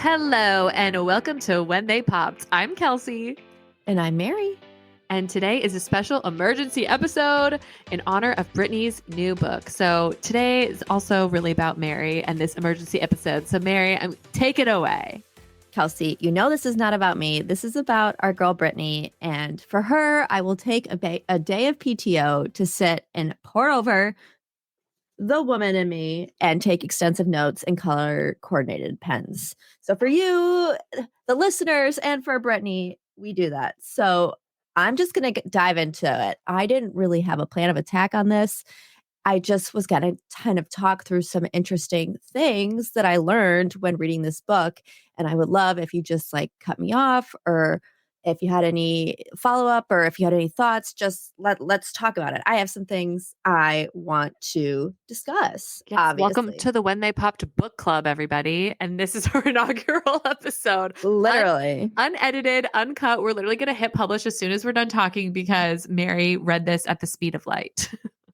Hello and welcome to When They Popped. I'm Kelsey. And I'm Mary. And today is a special emergency episode in honor of Britney's new book. So today is also really about Mary and this emergency episode. So Mary, take it away. Kelsey, you know this is not about me. This is about our girl Britney. And for her, I will take a day of PTO to sit and pour over the woman in me and take extensive notes and color coordinated pens. So for you, the listeners, and for Britney, we do that. So I'm just going to dive into it. I didn't really have a plan of attack on this. I just was going to kind of talk through some interesting things that I learned when reading this book. And I would love if you just cut me off, or if you had any follow-up, or if you had any thoughts, just let's talk about it. I have some things I want to discuss. Yes, obviously. welcome to the When They Popped book club, everybody. And this is our inaugural episode. Literally. Unedited, uncut. We're literally going to hit publish as soon as we're done talking because Mary read this at the speed of light.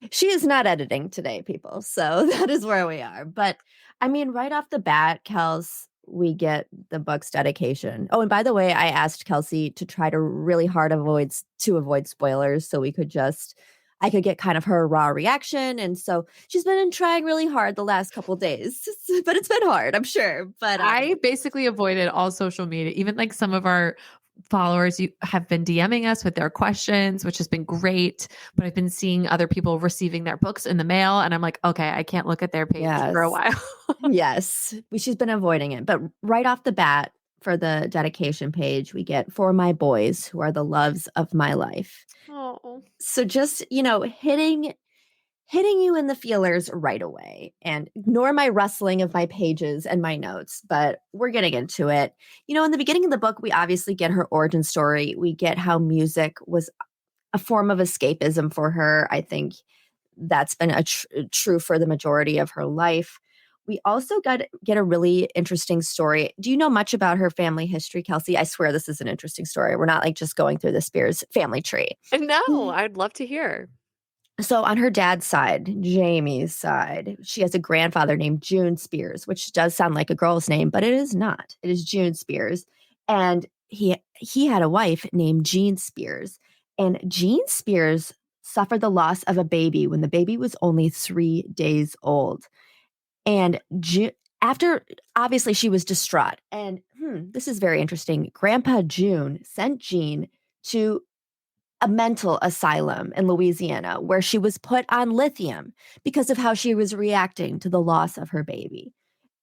She is not editing today, people. So that is where we are. But I mean, right off the bat, Kels, we get the book's dedication. Oh, and by the way, I asked Kelsey to try to really hard avoid spoilers so I could get kind of her raw reaction. And so she's been trying really hard the last couple days, but it's been hard, I'm sure. But I basically avoided all social media, even some of our followers have been DMing us with their questions, which has been great. But I've been seeing other people receiving their books in the mail. And I'm like, okay, I can't look at their page for a while. Yes, she's been avoiding it. But right off the bat, for the dedication page, we get "For my boys who are the loves of my life." Oh. So just, hitting you in the feelers right away, and ignore my rustling of my pages and my notes, but we're getting into it. In the beginning of the book, we obviously get her origin story. We get how music was a form of escapism for her. I think that's been true for the majority of her life. We also get a really interesting story. Do you know much about her family history, Kelsey? I swear this is an interesting story. We're not just going through the Spears family tree. No, I'd love to hear. So on her dad's side, Jamie's side, she has a grandfather named June Spears, which does sound like a girl's name, but it is not. It is June Spears. And he had a wife named Jean Spears. And Jean Spears suffered the loss of a baby when the baby was only 3 days old. And after, obviously, she was distraught. And this is very interesting. Grandpa June sent Jean to a mental asylum in Louisiana, where she was put on lithium because of how she was reacting to the loss of her baby.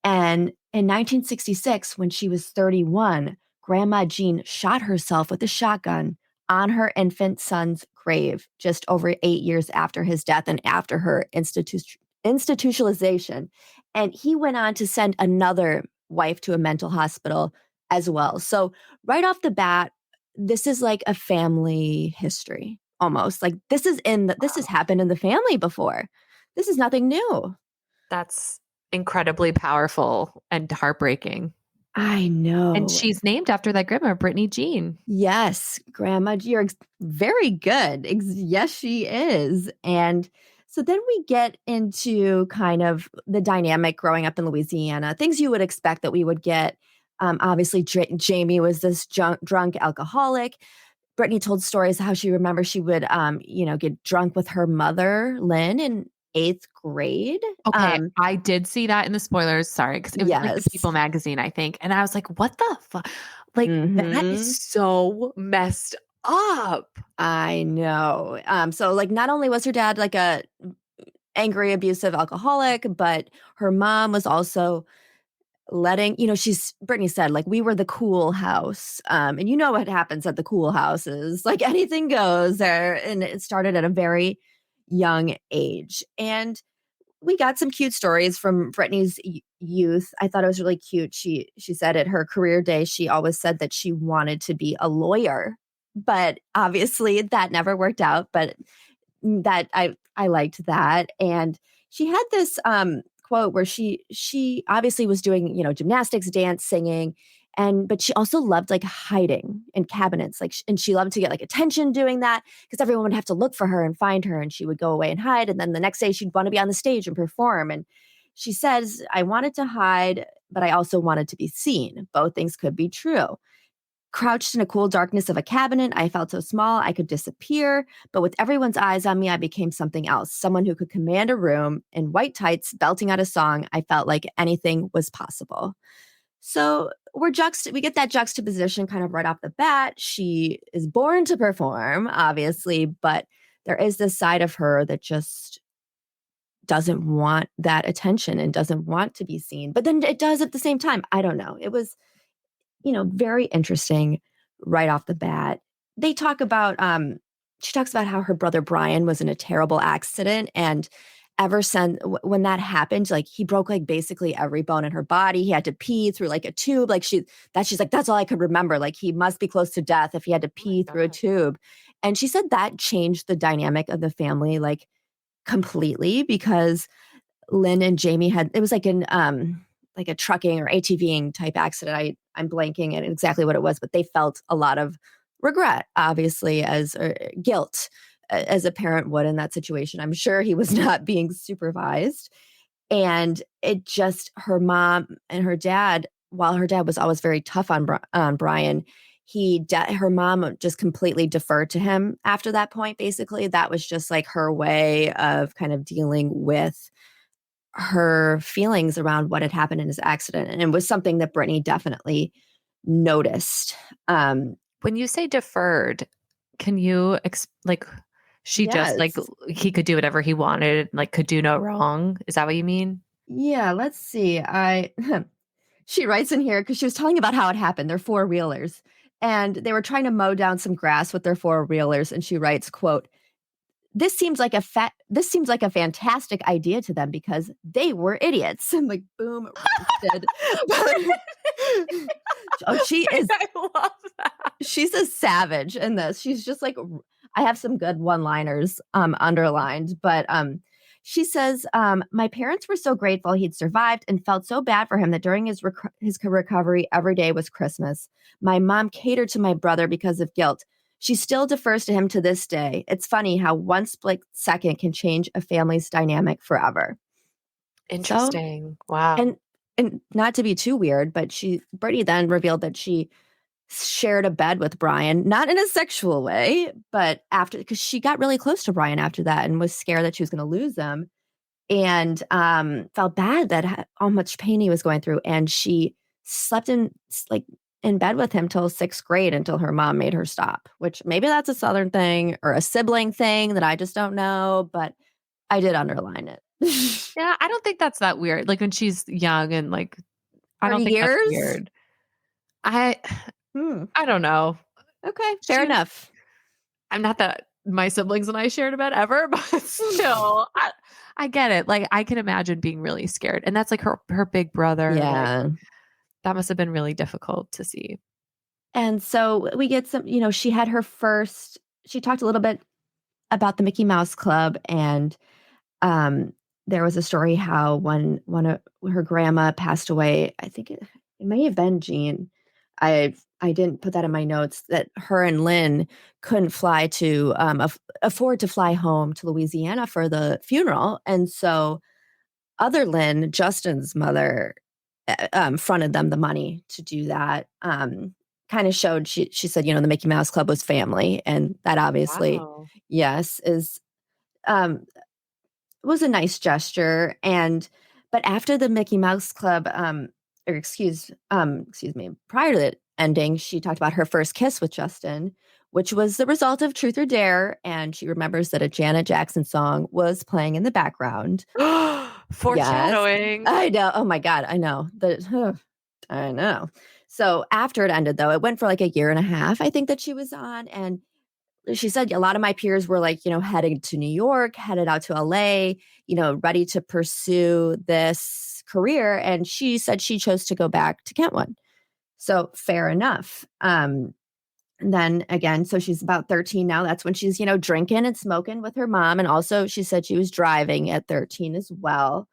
And in 1966, when she was 31, Grandma Jean shot herself with a shotgun on her infant son's grave just over 8 years after his death and after her institutionalization. And he went on to send another wife to a mental hospital as well. So right off the bat, this is like a family history almost. This has happened in the family before. This is nothing new. That's incredibly powerful and heartbreaking. I know. And she's named after that grandma, Britney Jean. Yes, Grandma, you're very good. Yes, she is. And so then we get into kind of the dynamic growing up in Louisiana, things you would expect that we would get. Obviously, Jamie was this drunk alcoholic. Britney told stories how she remembers she would, get drunk with her mother, Lynn, in 8th grade. Okay, I did see that in the spoilers. Sorry, because it was Yes. the People magazine, I think. And I was like, what the fuck? That is so messed up. I know. So not only was her dad a angry, abusive alcoholic, but her mom was also letting, Britney said, we were the cool house. And you know what happens at the cool houses, anything goes there. And it started at a very young age. And we got some cute stories from Britney's youth. I thought it was really cute. She said at her career day, she always said that she wanted to be a lawyer, but obviously that never worked out. But that I liked that. And she had this quote where she obviously was doing, gymnastics, dance, singing, but she also loved hiding in cabinets, and she loved to get attention doing that because everyone would have to look for her and find her, and she would go away and hide. And then the next day she'd want to be on the stage and perform. And She says, I wanted to hide, but I also wanted to be seen. Both things could be true. Crouched in a cool darkness of a cabinet, I felt so small I could disappear. But with everyone's eyes on me, I became something else, someone who could command a room in white tights, belting out a song. I felt like anything was possible. So we get that juxtaposition kind of right off the bat. She is born to perform, obviously, but there is this side of her that just doesn't want that attention and doesn't want to be seen. But then it does at the same time. I don't know. It was, very interesting right off the bat. They talk about she talks about how her brother Brian was in a terrible accident, and ever since when that happened, like he broke like basically every bone in her body. He had to pee through like a tube. Like she's like, that's all I could remember. Like he must be close to death if he had to Oh my pee through a God. tube. And she said that changed the dynamic of the family like completely, because Lynn and Jamie had, it was like a trucking or ATVing type accident. I'm blanking at exactly what it was, but they felt a lot of regret, obviously, as or guilt, as a parent would in that situation. I'm sure he was not being supervised. And it just, her mom and her dad, while her dad was always very tough on Brian, her mom just completely deferred to him after that point. Basically, that was just like her way of kind of dealing with her feelings around what had happened in his accident. And it was something that Brittany definitely noticed. When you say deferred, can you like she just like Yes. he could do whatever he wanted, like could do no wrong? Is that what you mean? Yeah, let's see. She writes in here because she was telling about how it happened. They're four-wheelers. And they were trying to mow down some grass with their four-wheelers. And she writes, quote, this seems like a fantastic idea to them because they were idiots. I'm like, boom, roasted. Oh, I love that. she's a savage in this. She's just like, I have some good one-liners underlined, but she says, my parents were so grateful he'd survived and felt so bad for him that during his recovery, every day was Christmas. My mom catered to my brother because of guilt. She still defers to him to this day. It's funny how one split second can change a family's dynamic forever. So, Interesting. Wow. and and not to be too weird, but Brittany then revealed that she shared a bed with Brian, not in a sexual way, but after, because she got really close to Brian after that and was scared that she was going to lose him, and felt bad that how much pain he was going through, and she slept like in bed with him till sixth grade until her mom made her stop. Which maybe that's a Southern thing or a sibling thing that I just don't know, but I did underline it. Yeah, I don't think that's that weird. Like when she's young and like I don't 30 think that's years? weird. I Hmm. I don't know. Okay, fair She enough. I'm not that my siblings and I shared a bed ever, but still I get it. Like I can imagine being really scared. And that's like her big brother. Like Yeah. that must have been really difficult to see. And so we get some, she had she talked a little bit about the Mickey Mouse Club, and um, there was a story how when one of her grandma passed away, I think it may have been Jean. I didn't put that in my notes, that her and Lynn couldn't fly to afford to fly home to Louisiana for the funeral, and so other Lynn, Justin's mother, fronted them the money to do that. Kind of showed, she said, the Mickey Mouse Club was family, and that obviously, Wow. yes, is um, was a nice gesture. And but after the Mickey Mouse Club, or excuse me, prior to the ending, she talked about her first kiss with Justin, which was the result of Truth or Dare, and she remembers that a Janet Jackson song was playing in the background. Yes, Foreshadowing. I know. Oh my god, I know that. I know. So after it ended, though, it went for like a year and a half, I think, that she was on, and she said a lot of my peers were like, heading to New York, headed out to LA, ready to pursue this career. And she said she chose to go back to Kentwood. So fair enough. And then again, so she's about 13 now. That's when she's, drinking and smoking with her mom. And also she said she was driving at 13 as well.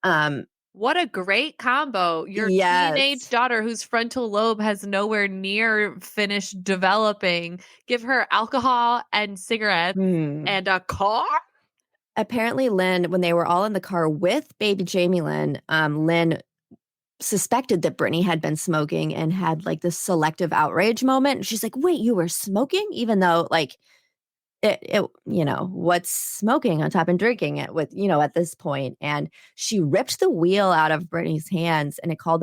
Um, What a great combo. Your teenage yes. daughter whose frontal lobe has nowhere near finished developing, give her alcohol and cigarettes Hmm. and a car? apparently Lynn, when they were all in the car with baby Jamie Lynn, Lynn suspected that Britney had been smoking and had like this selective outrage moment. And she's like, wait, you were smoking? Even though like what's smoking on top and drinking it with, at this point. And she ripped the wheel out of Britney's hands and it caused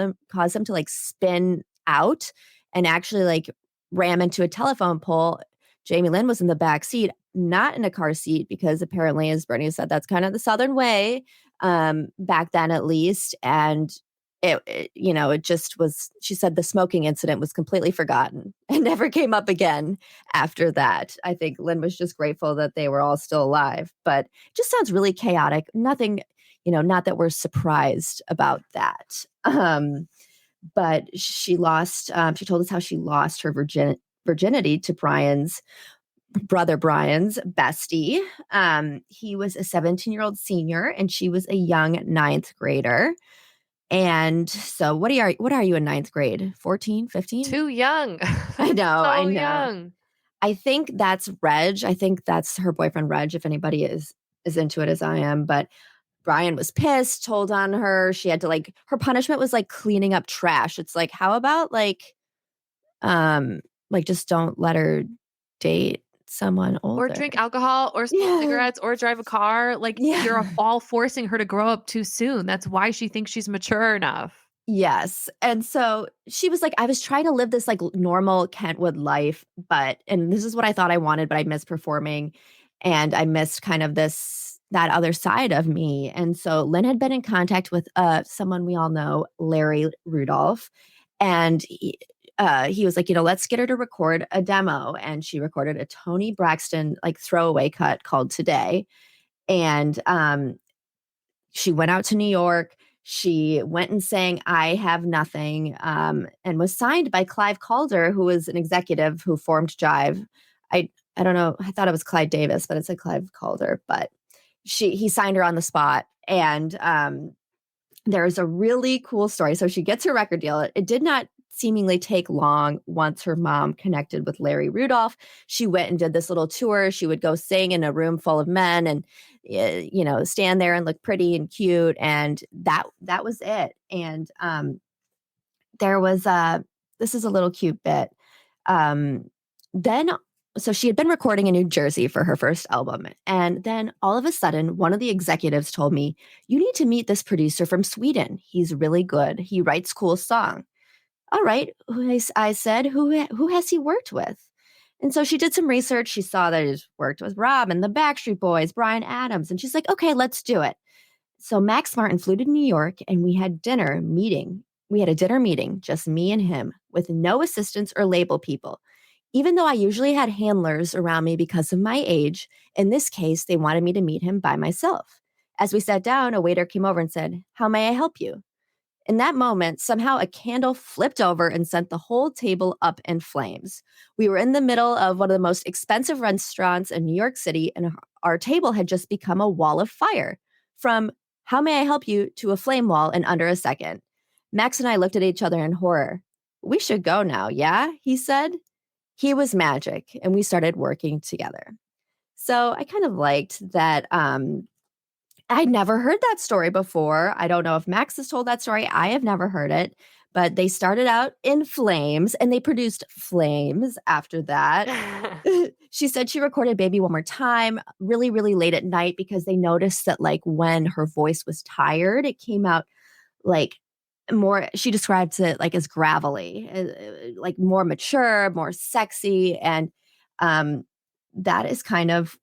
them to like spin out and actually like ram into a telephone pole. Jamie Lynn was in the back seat, not in a car seat, because apparently, as Britney said, that's kind of the Southern way, back then at least. And it just was, she said the smoking incident was completely forgotten and never came up again after that. I think Lynn was just grateful that they were all still alive, but it just sounds really chaotic. Nothing, not that we're surprised about that. But she lost, she told us how she lost her virginity to Brian's bestie. He was a 17-year-old senior and she was a young ninth grader. And so what are you in ninth grade? 14, 15? Too young. I know, So I know. young. I think that's Reg. I think that's her boyfriend, Reg, if anybody is into it as I am. But Brian was pissed, told on her. She had to her punishment was like cleaning up trash. It's like, how about just don't let her date someone older. Or drink alcohol or smoke cigarettes or drive a car. You're all forcing her to grow up too soon. That's why she thinks she's mature enough. Yes. And so she was like, I was trying to live this like normal Kentwood life, and this is what I thought I wanted, but I missed performing and I missed kind of that other side of me. And so Lynn had been in contact with someone we all know, Larry Rudolph. And he was like, let's get her to record a demo. And she recorded a Toni Braxton throwaway cut called Today. And she went out to New York. She went and sang I Have Nothing, and was signed by Clive Calder, who was an executive who formed Jive. I don't know. I thought it was Clyde Davis, but it's a Clive Calder. But he signed her on the spot. And there's a really cool story. So she gets her record deal. It did not seemingly take long. Once her mom connected with Larry Rudolph, she went and did this little tour. She would go sing in a room full of men and stand there and look pretty and cute, and that was it. And there was this is a little cute bit. Then so she had been recording in New Jersey for her first album, and then all of a sudden one of the executives told me, you need to meet this producer from Sweden. He's really good. He writes cool songs. All right, I said, who has he worked with? And so she did some research. She saw that he's worked with Rob and the Backstreet Boys, Bryan Adams. And she's like, okay, let's do it. So Max Martin flew to New York and we had a dinner meeting, just me and him, with no assistants or label people. Even though I usually had handlers around me because of my age, in this case, they wanted me to meet him by myself. As we sat down, a waiter came over and said, how may I help you? In that moment, somehow a candle flipped over and sent the whole table up in flames. We were in the middle of one of the most expensive restaurants in New York City, and our table had just become a wall of fire. From how may I help you to a flame wall in under a second. Max and I looked at each other in horror. We should go now, yeah? He said. He was magic, and we started working together. So I kind of liked that. I'd never heard that story before. I don't know if Max has told that story. I have never heard it, but they started out in flames and they produced flames after that. She said she recorded Baby One More Time really, really late at night because they noticed that when her voice was tired, it came out more, she describes it as gravelly, more mature, more sexy. And that is kind of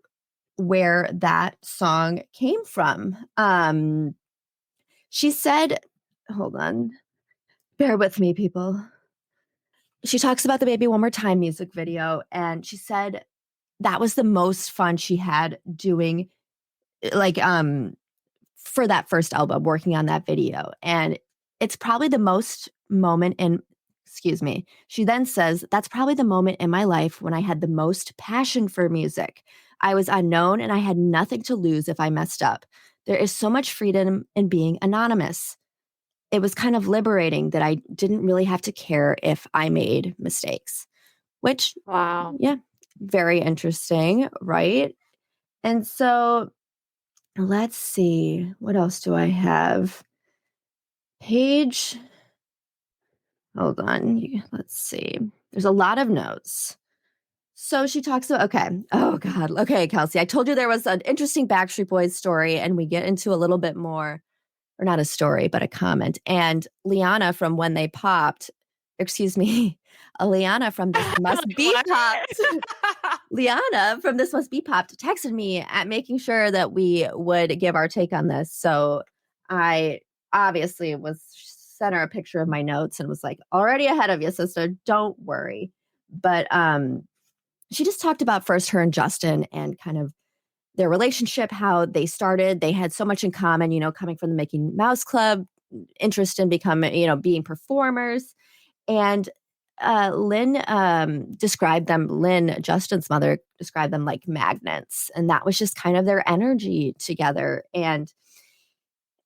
where that song came from. She said, hold on, bear with me, people. She talks about the Baby One More Time music video, and she said that was the most fun she had doing for that first album, working on that video. And it's probably the most moment in, she then says, that's probably the moment in my life when I had the most passion for music. I was unknown and I had nothing to lose if I messed up. There is so much freedom in being anonymous. It was kind of liberating that I didn't really have to care if I made mistakes, which, wow. Yeah, very interesting, right? And so let's see. What else do I have? Page. Hold on. Let's see. There's a lot of notes. So she talks about, okay. Oh, God. Okay, Kelsey. I told you there was an interesting Backstreet Boys story, and we get into a little bit more, or not a story, but a comment. And Liana from When They Popped, excuse me, Liana from This Must Like, Be what? Popped. Liana from This Must Be Popped texted me at making sure that we would give our take on this. So I obviously sent her a picture of my notes and was like, already ahead of you, sister. Don't worry. But she just talked about first her and Justin and kind of their relationship, how they started. They had so much in common, coming from the Mickey Mouse Club, interest in becoming, being performers. And Lynn described them, Lynn, Justin's mother, described them like magnets. And that was just kind of their energy together. And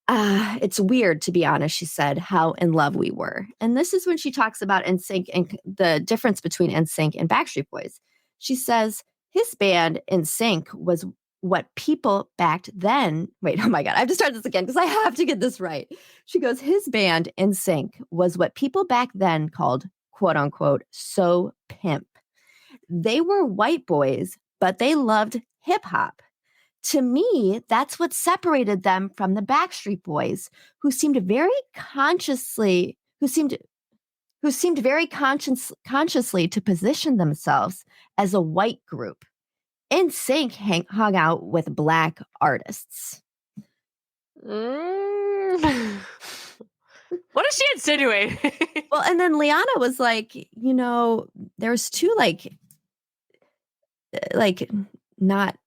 it's weird, to be honest, she said, how in love we were. And this is when she talks about NSYNC and the difference between NSYNC and Backstreet Boys. She says his band NSYNC was what people back then. Wait, oh my God, I have to start this again because I have to get this right. She goes, his band NSYNC was what people back then called, quote unquote, so pimp. They were white boys, but they loved hip hop. To me, that's what separated them from the Backstreet Boys, who seemed very consciously to position themselves as a white group. NSYNC hung out with Black artists. What is she insinuating? Well, and then Liana was like, there's two not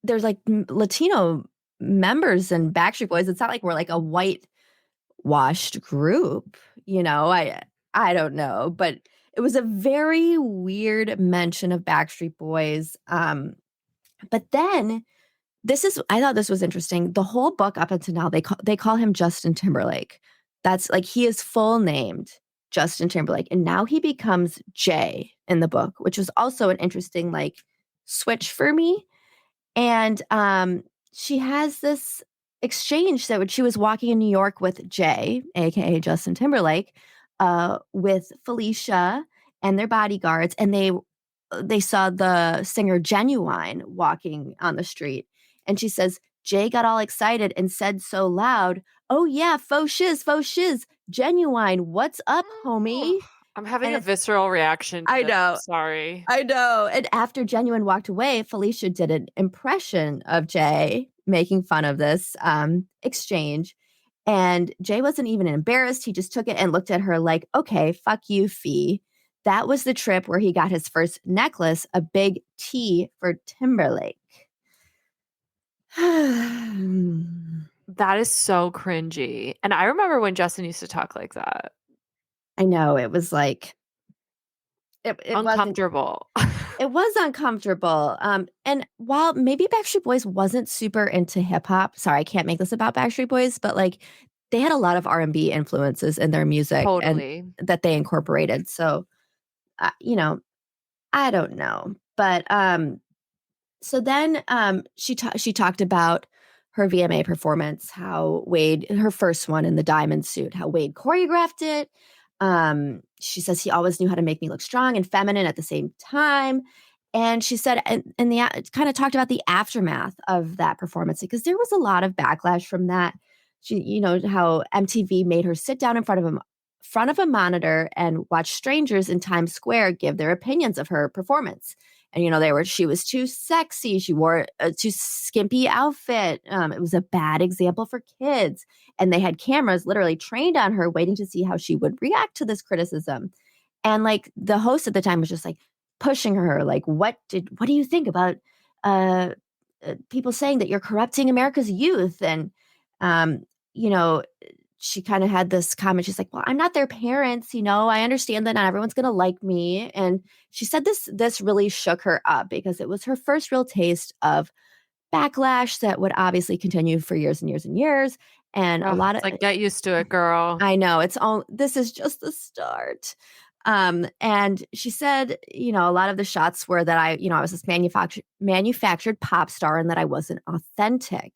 there's like Latino members and Backstreet Boys. It's not like we're like a whitewashed group, I don't know, but it was a very weird mention of Backstreet Boys. But then I thought this was interesting. The whole book up until now, they call him Justin Timberlake. That's like, he is full named Justin Timberlake. And now he becomes Jay in the book, which was also an interesting switch for me. And she has this exchange that when she was walking in New York with Jay, aka Justin Timberlake, with Felicia and their bodyguards, and they saw the singer Genuine walking on the street. And she says, Jay got all excited and said so loud, "Oh yeah, faux shiz, Genuine, what's up, homie?" I'm having And a visceral reaction to I this. know. I'm sorry. I know. And after Genuine walked away, Felicia did an impression of Jay making fun of this exchange. And Jay wasn't even embarrassed. He just took it and looked at her like, okay, fuck you, Fee. That was the trip where he got his first necklace, a big T for Timberlake. That is so cringy. And I remember when Justin used to talk like that. I know. It was like, it uncomfortable. It was uncomfortable. And while maybe Backstreet Boys wasn't super into hip hop, sorry, I can't make this about Backstreet Boys, but they had a lot of R&B influences in their music Totally. and that they incorporated. So, I don't know. But so then she talked about her VMA performance, how Wade, her first one in the diamond suit, how Wade choreographed it. She says he always knew how to make me look strong and feminine at the same time. And she said, and kind of talked about the aftermath of that performance because there was a lot of backlash from that. She, how MTV made her sit down in front of a monitor and watch strangers in Times Square give their opinions of her performance. And she was too sexy. She wore a too skimpy outfit. It was a bad example for kids. And they had cameras literally trained on her, waiting to see how she would react to this criticism. And the host at the time was just pushing her, what do you think about people saying that you're corrupting America's youth? And she kind of had this comment. She's like, well, I'm not their parents. I understand that not everyone's going to like me. And she said this really shook her up because it was her first real taste of backlash that would obviously continue for years and years and years. And a lot of get used to it, girl. I know this is just the start. And she said, a lot of the shots were that I was this manufactured pop star and that I wasn't authentic.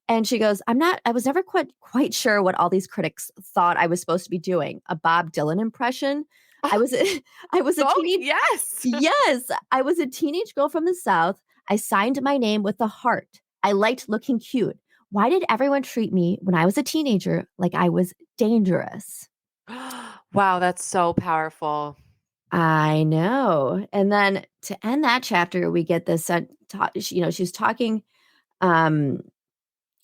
And she goes, I was never quite sure what all these critics thought I was supposed to be doing. A Bob Dylan impression. I was I was a Oh, teenage yes. Yes, I was a teenage girl from the South. I signed my name with a heart. I liked looking cute. Why did everyone treat me when I was a teenager like I was dangerous? Wow, that's so powerful. I know. And then to end that chapter, we get this, she's talking um,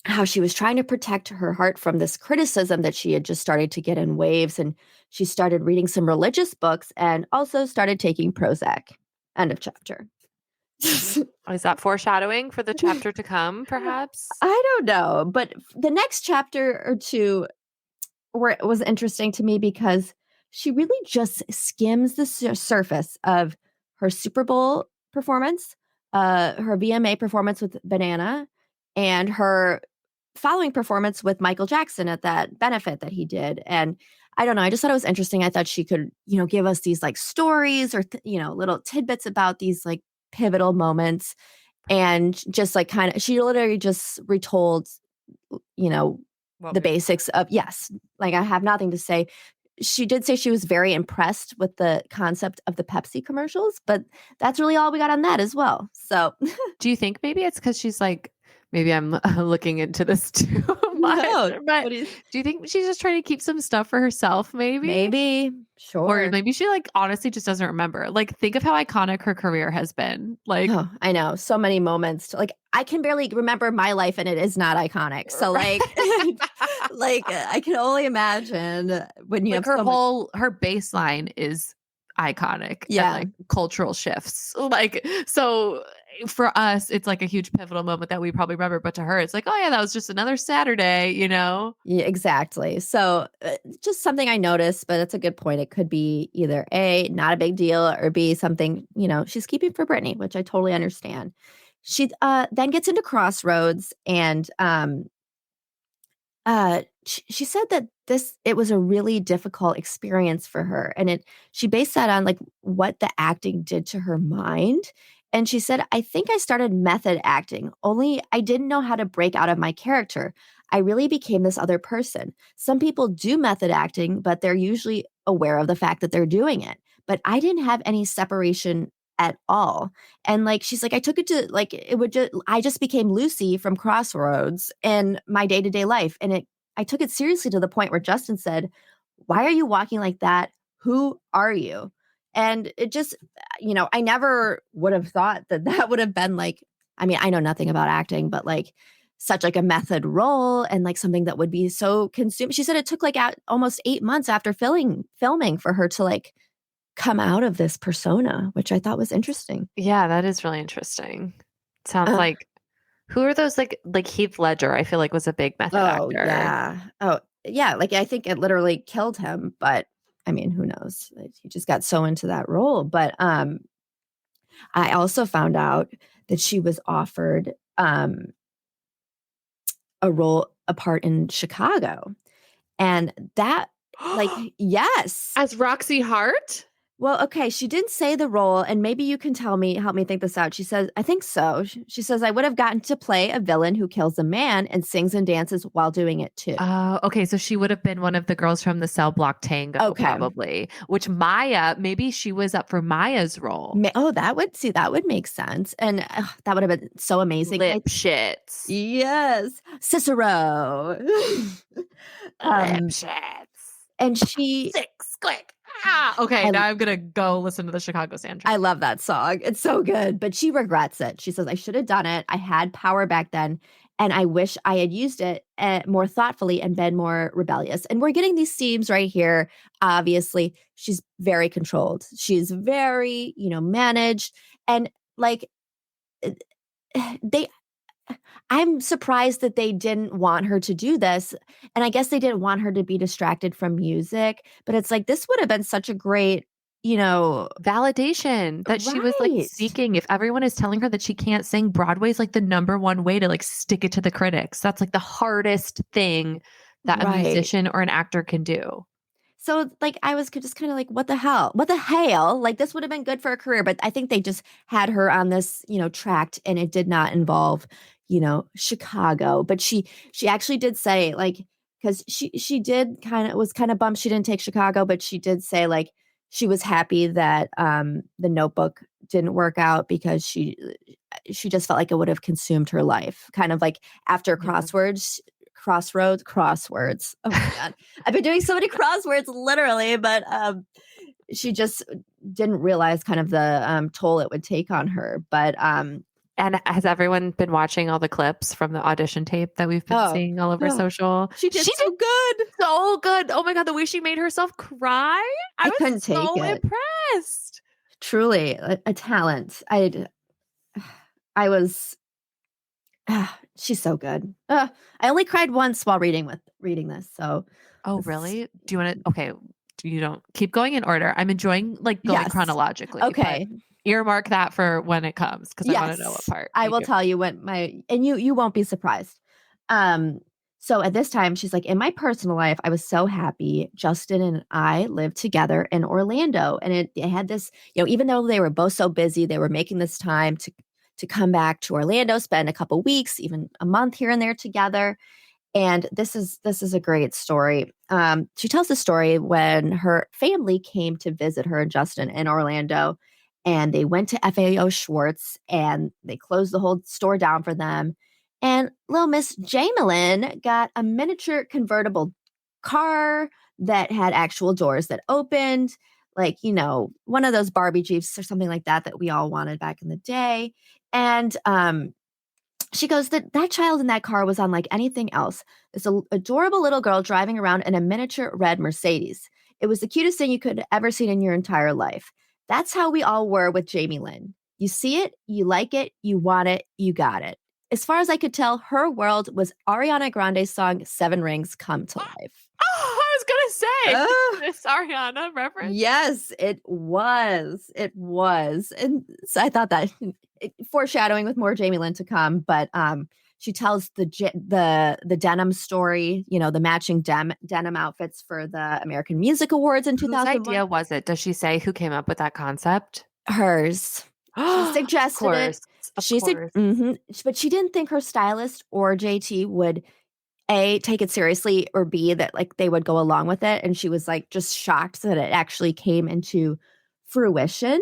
how she was trying to protect her heart from this criticism that she had just started to get in waves. And she started reading some religious books and also started taking Prozac. End of chapter. Is that foreshadowing for the chapter to come, perhaps? I don't know. But the next chapter or two was interesting to me because she really just skims the surface of her Super Bowl performance, her VMA performance with Banana, and her following performance with Michael Jackson at that benefit that he did. And I don't know, I just thought it was interesting. I thought she could, give us these like stories or, little tidbits about these like pivotal moments and just like she literally just retold, you know, What the we basics of yes, like I have nothing to say. She did say she was very impressed with the concept of the Pepsi commercials, but that's really all we got on that as well. So Do you think maybe it's because she's like, maybe I'm looking into this too much, no, but what do you do you think she's just trying to keep some stuff for herself, maybe? maybe Or sure. maybe she like honestly just doesn't remember. Like, think of how iconic her career has been. Like, Oh, I know. So many moments. Like I can barely remember my life and it is not iconic. So like I can only imagine when you like have so much her baseline is iconic and yeah. like cultural shifts. Like, so for us, it's like a huge pivotal moment that we probably remember, but to her, it's like, oh yeah, that was just another Saturday, you know? Yeah, exactly. So just something I noticed, but it's a good point. It could be either A, not a big deal, or B, something, she's keeping for Britney, which I totally understand. She then gets into Crossroads and she said that it was a really difficult experience for her. And she based that on like what the acting did to her mind. And she said, I think I started method acting, only I didn't know how to break out of my character. I really became this other person. Some people do method acting, but they're usually aware of the fact that they're doing it. But I didn't have any separation at all. And like she's like, I took it to like I just became Lucy from Crossroads in my day-to-day life. And I took it seriously to the point where Justin said, why are you walking like that? Who are you? And it just, I never would have thought that that would have been like, I mean, I know nothing about acting, but like such like a method role and like something that would be so consumed. She said it took like almost 8 months after filming for her to like come out of this persona, which I thought was interesting. Yeah, that is really interesting. Sounds Uh, like who are those like Heath Ledger, I feel like was a big method oh actor. yeah. Oh yeah. Like I think it literally killed him, but I mean, who knows? He just got so into that role. But I also found out that she was offered a part in Chicago. And that, like, yes. As Roxy Hart? Well, okay, she didn't say the role, and maybe you can help me think this out. She says, I think so. She says, I would have gotten to play a villain who kills a man and sings and dances while doing it too. Okay, so she would have been one of the girls from the Cell Block Tango, Okay. probably. Which Maya, maybe she was up for Maya's role. Oh, that would make sense. And that would have been so amazing. Lip shits. Yes. Cicero. Lip um, shits. and she Six, quick. Ah, okay, I now I'm gonna go listen to the Chicago soundtrack. I love that song. It's so good, but she regrets it. She says, I should have done it. I had power back then, and I wish I had used it more thoughtfully and been more rebellious. And we're getting these themes right here. Obviously, she's very controlled. She's very, managed. And like, they, I'm surprised that they didn't want her to do this. And I guess they didn't want her to be distracted from music, but it's like, this would have been such a great, Validation that she was like right. seeking. If everyone is telling her that she can't sing, Broadway's like the number one way to like stick it to the critics. That's like the hardest thing that a Right. musician or an actor can do. So, like, I was just kind of like, what the hell? What the hell? Like, this would have been good for a career, but I think they just had her on this, tract, and it did not involve, Chicago. But she actually did say, like, because she did was kind of bummed she didn't take Chicago, but she did say, like, she was happy that the Notebook didn't work out because she just felt like it would have consumed her life. Kind of like after Yeah. crosswords. Oh my God. I've been doing so many crosswords literally, but she just didn't realize kind of the toll it would take on her. But And has everyone been watching all the clips from the audition tape that we've been oh, seeing all over oh, social? she did so good. So good. Oh my God, the way she made herself cry. I I was couldn't take so it. impressed. Truly a talent. I was she's so good. I only cried once while reading this. So Oh, this is really? Do you want to? Okay. You don't keep going in order. I'm enjoying like going yes. chronologically, but Okay. earmark that for when it comes because I want to know what Yes, part I you will give. tell you when and you won't be surprised. Um, so at this time, she's like, in my personal life, I was so happy. Justin and I lived together in Orlando, and it had this, even though they were both so busy, they were making this time to come back to Orlando, spend a couple weeks, even a month here and there together. And this is a great story. She tells the story when her family came to visit her and Justin in Orlando, and they went to FAO Schwartz and they closed the whole store down for them. And little Miss Jamelin got a miniature convertible car that had actual doors that opened, like, one of those Barbie Jeeps or something like that we all wanted back in the day. And she goes that child in that car was unlike anything else. This adorable little girl driving around in a miniature red Mercedes. It was the cutest thing you could ever seen in your entire life. That's how we all were with Jamie Lynn. You see it, you like it, you want it, you got it. As far as I could tell, her world was Ariana Grande's song Seven Rings Come to Life. Oh, I was gonna say Uh, this Ariana reference. yes, it was. It was. And so I thought that foreshadowing with more Jamie Lynn to come, but she tells the denim story, the matching denim outfits for the American Music Awards in Whose 2001. idea was it? Does she say who came up with that concept? Hers. She Of suggested it. course. Of course. But she didn't think her stylist or JT would A, take it seriously, or B, that like they would go along with it. And she was like just shocked that it actually came into fruition.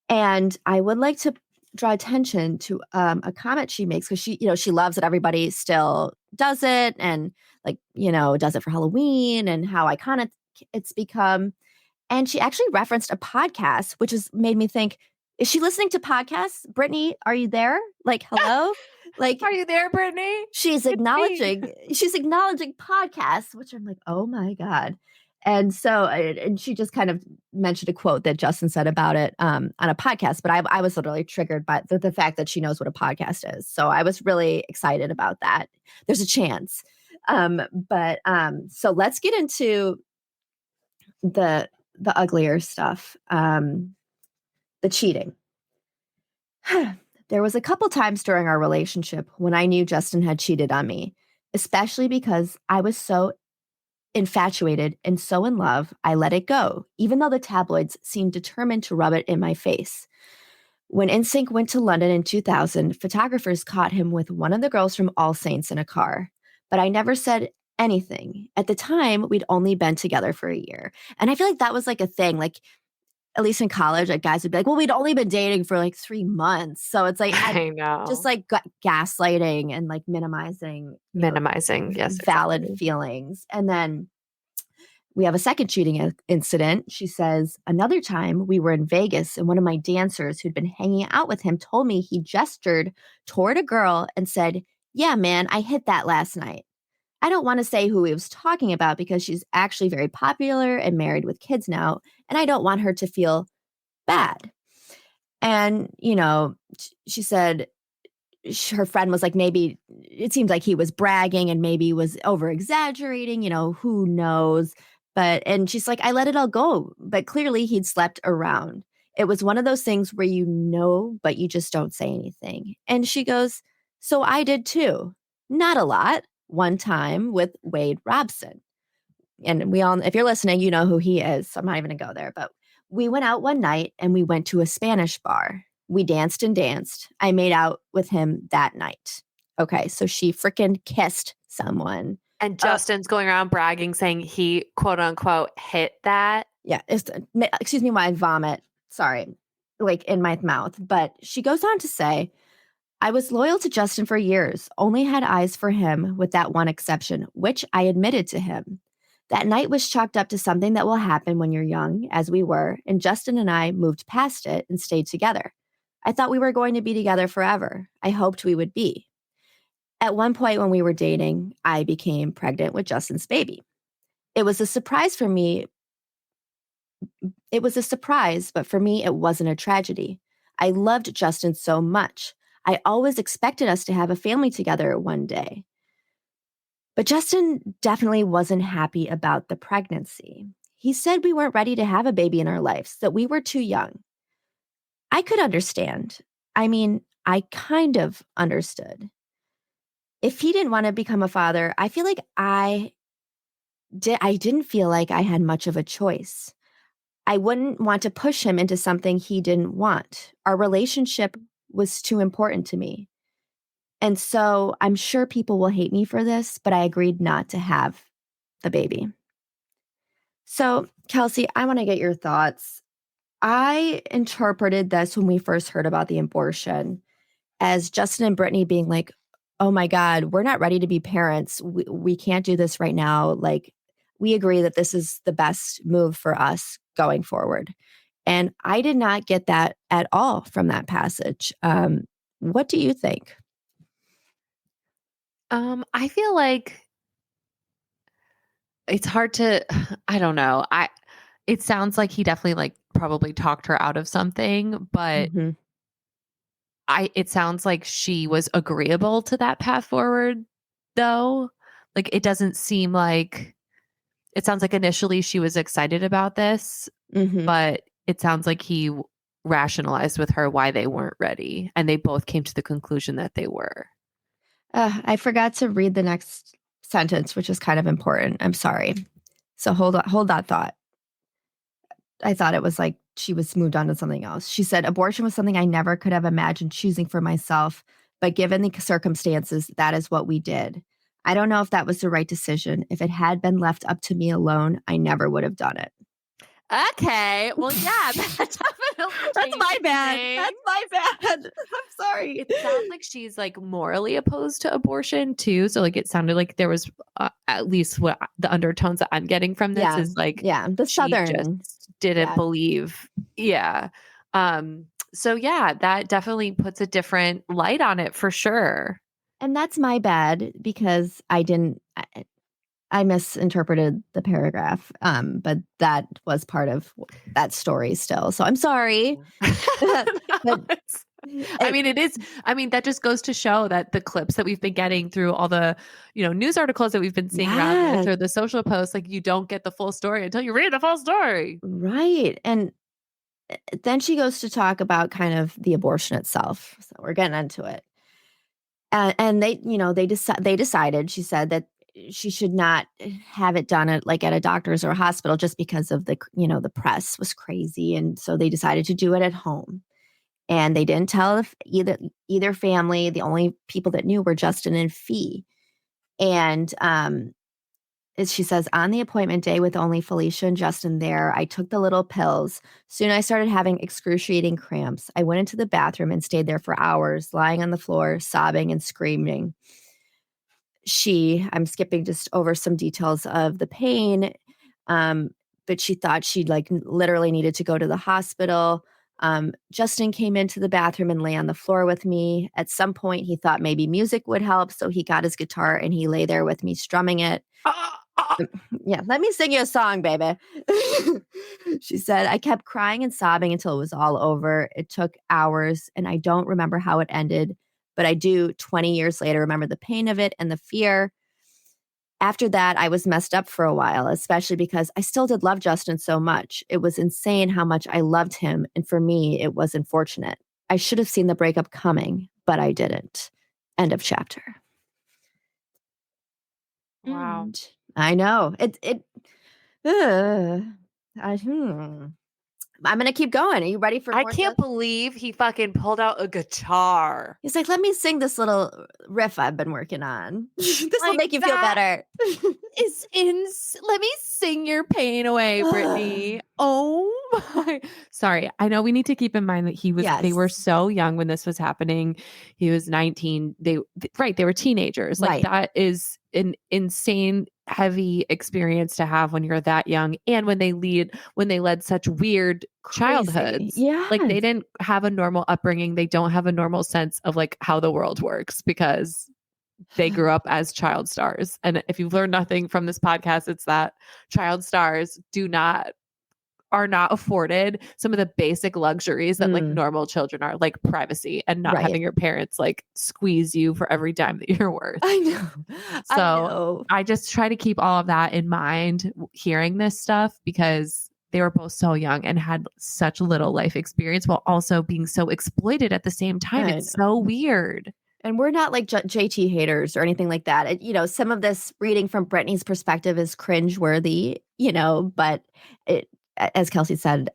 And I would like to draw attention to a comment she makes because she loves that everybody still does it and like, does it for Halloween and how iconic it's become. And she actually referenced a podcast, which has made me think, is she listening to podcasts? Brittany, are you there? Like, hello? Like, Are you there, Brittany? she's It's me. acknowledging podcasts, which I'm like, oh my God. And so, and she just kind of mentioned a quote that Justin said about it on a podcast, but I was literally triggered by the fact that she knows what a podcast is. So I was really excited about that. There's a chance. But so let's get into the uglier stuff, the cheating. There was a couple times during our relationship when I knew Justin had cheated on me, especially because I was so infatuated and so in love, I let it go, even though the tabloids seemed determined to rub it in my face. When NSYNC went to London in 2000, photographers caught him with one of the girls from All Saints in a car, but I never said anything. At the time, we'd only been together for a year. And I feel like that was like a thing. Like, at least in college, like guys would be like, well, we'd only been dating for like 3 months. So it's like, I I just know. like gaslighting and like minimizing, Minimizing. Yes, valid exactly. feelings. And then we have a second cheating incident. She says, another time we were in Vegas and one of my dancers who'd been hanging out with him told me he gestured toward a girl and said, yeah, man, I hit that last night. I don't want to say who he was talking about because she's actually very popular and married with kids now, and I don't want her to feel bad. And, she said her friend was like, maybe it seems like he was bragging and maybe was over exaggerating, who knows. And she's like, I let it all go, but clearly he'd slept around. It was one of those things where but you just don't say anything. And she goes, so I did too. Not a lot. One time with Wade Robson. And we all, if you're listening, you know who he is. So I'm not even going to go there. But we went out one night and we went to a Spanish bar. We danced and danced. I made out with him that night. Okay. So she freaking kissed someone. And Justin's going around bragging, saying he, quote unquote, hit that. Yeah. Excuse me while I vomit. Sorry. Like in my mouth. But she goes on to say, I was loyal to Justin for years, only had eyes for him with that one exception, which I admitted to him. That night was chalked up to something that will happen when you're young, as we were, and Justin and I moved past it and stayed together. I thought we were going to be together forever. I hoped we would be. At one point when we were dating, I became pregnant with Justin's baby. It was a surprise for me. It was a surprise, but for me, it wasn't a tragedy. I loved Justin so much. I always expected us to have a family together one day. But Justin definitely wasn't happy about the pregnancy. He said we weren't ready to have a baby in our lives, that we were too young. I could understand. I mean, I kind of understood. If he didn't want to become a father, I feel like I didn't feel like I had much of a choice. I wouldn't want to push him into something he didn't want. Our relationship was too important to me. And so I'm sure people will hate me for this, but I agreed not to have the baby. So, Kelsey, I want to get your thoughts. I interpreted this when we first heard about the abortion as Justin and Britney being like, oh my God, we're not ready to be parents. We can't do this right now. Like, we agree that this is the best move for us going forward. And I did not get that at all from that passage. What do you think? I feel like it's hard to, I don't know. It sounds like he definitely like probably talked her out of something, but Mm-hmm. it sounds like she was agreeable to that path forward though. Like it doesn't seem like, it sounds like initially she was excited about this, Mm-hmm. but it sounds like he rationalized with her why they weren't ready. And they both came to the conclusion that they were. I forgot to read the next sentence, which is kind of important. I'm sorry. So hold that thought. I thought it was like she was moved on to something else. She said, abortion was something I never could have imagined choosing for myself, but given the circumstances, that is what we did. I don't know if that was the right decision. If it had been left up to me alone, I never would have done it. Okay. Well, yeah, that definitely That's my changes bad. things. That's my bad. I'm sorry. It sounds like she's like morally opposed to abortion too. So like it sounded like there was at least what the undertones that I'm getting from this is like the she Southern. just didn't Yeah. believe. Yeah. So yeah, that definitely puts a different light on it for sure. And that's my bad because I misinterpreted the paragraph, but that was part of that story still. So I'm sorry. But I mean, it is. I mean, that just goes to show that the clips that we've been getting through all the, news articles that we've been seeing around this Yes. or the social posts, like you don't get the full story until you read the full story. Right. And then she goes to talk about kind of the abortion itself. So we're getting into it. And they decided, she said, that she should not have it done at a doctor's or a hospital just because of the press was crazy. And so they decided to do it at home. And they didn't tell either family. The only people that knew were Justin and Fee. And as she says, on the appointment day with only Felicia and Justin there, I took the little pills. Soon I started having excruciating cramps. I went into the bathroom and stayed there for hours, lying on the floor, sobbing and screaming. I'm skipping just over some details of the pain, but she thought she literally needed to go to the hospital. Justin came into the bathroom and lay on the floor with me. At some point, he thought maybe music would help, so he got his guitar and he lay there with me strumming it. Yeah, let me sing you a song, baby. She said, I kept crying and sobbing until it was all over. It took hours, and I don't remember how it ended, but I do 20 years later remember the pain of it and the fear. After that, I was messed up for a while, especially because I still did love Justin so much. It was insane how much I loved him, and for me, it was unfortunate. I should have seen the breakup coming, but I didn't. End of chapter. Wow. And I know. Uh, I, I'm going to keep going. Are you ready for I more? can't believe he fucking pulled out a guitar. He's like, let me sing this little riff I've been working on. This will Like, make you feel that better. is let me sing your pain away, Brittany. Oh my. Sorry. I know we need to keep in mind that they were Yes. so young when this was happening. He was 19. They were teenagers. Like, Right. that is an insane heavy experience to have when you're that young and when they led such weird Crazy. childhoods. Yeah. Like, they didn't have a normal upbringing. They don't have a normal sense of like how the world works because they grew up as child stars. And if you've learned nothing from this podcast, it's that child stars are not afforded some of the basic luxuries that like normal children are, like privacy and not having your parents like squeeze you for every dime that you're worth. I know. So I just try to keep all of that in mind hearing this stuff, because they were both so young and had such little life experience while also being so exploited at the same time. It's so weird. And we're not like JT haters or anything like that. Some of this reading from Brittany's perspective is cringeworthy, but as Kelsey said,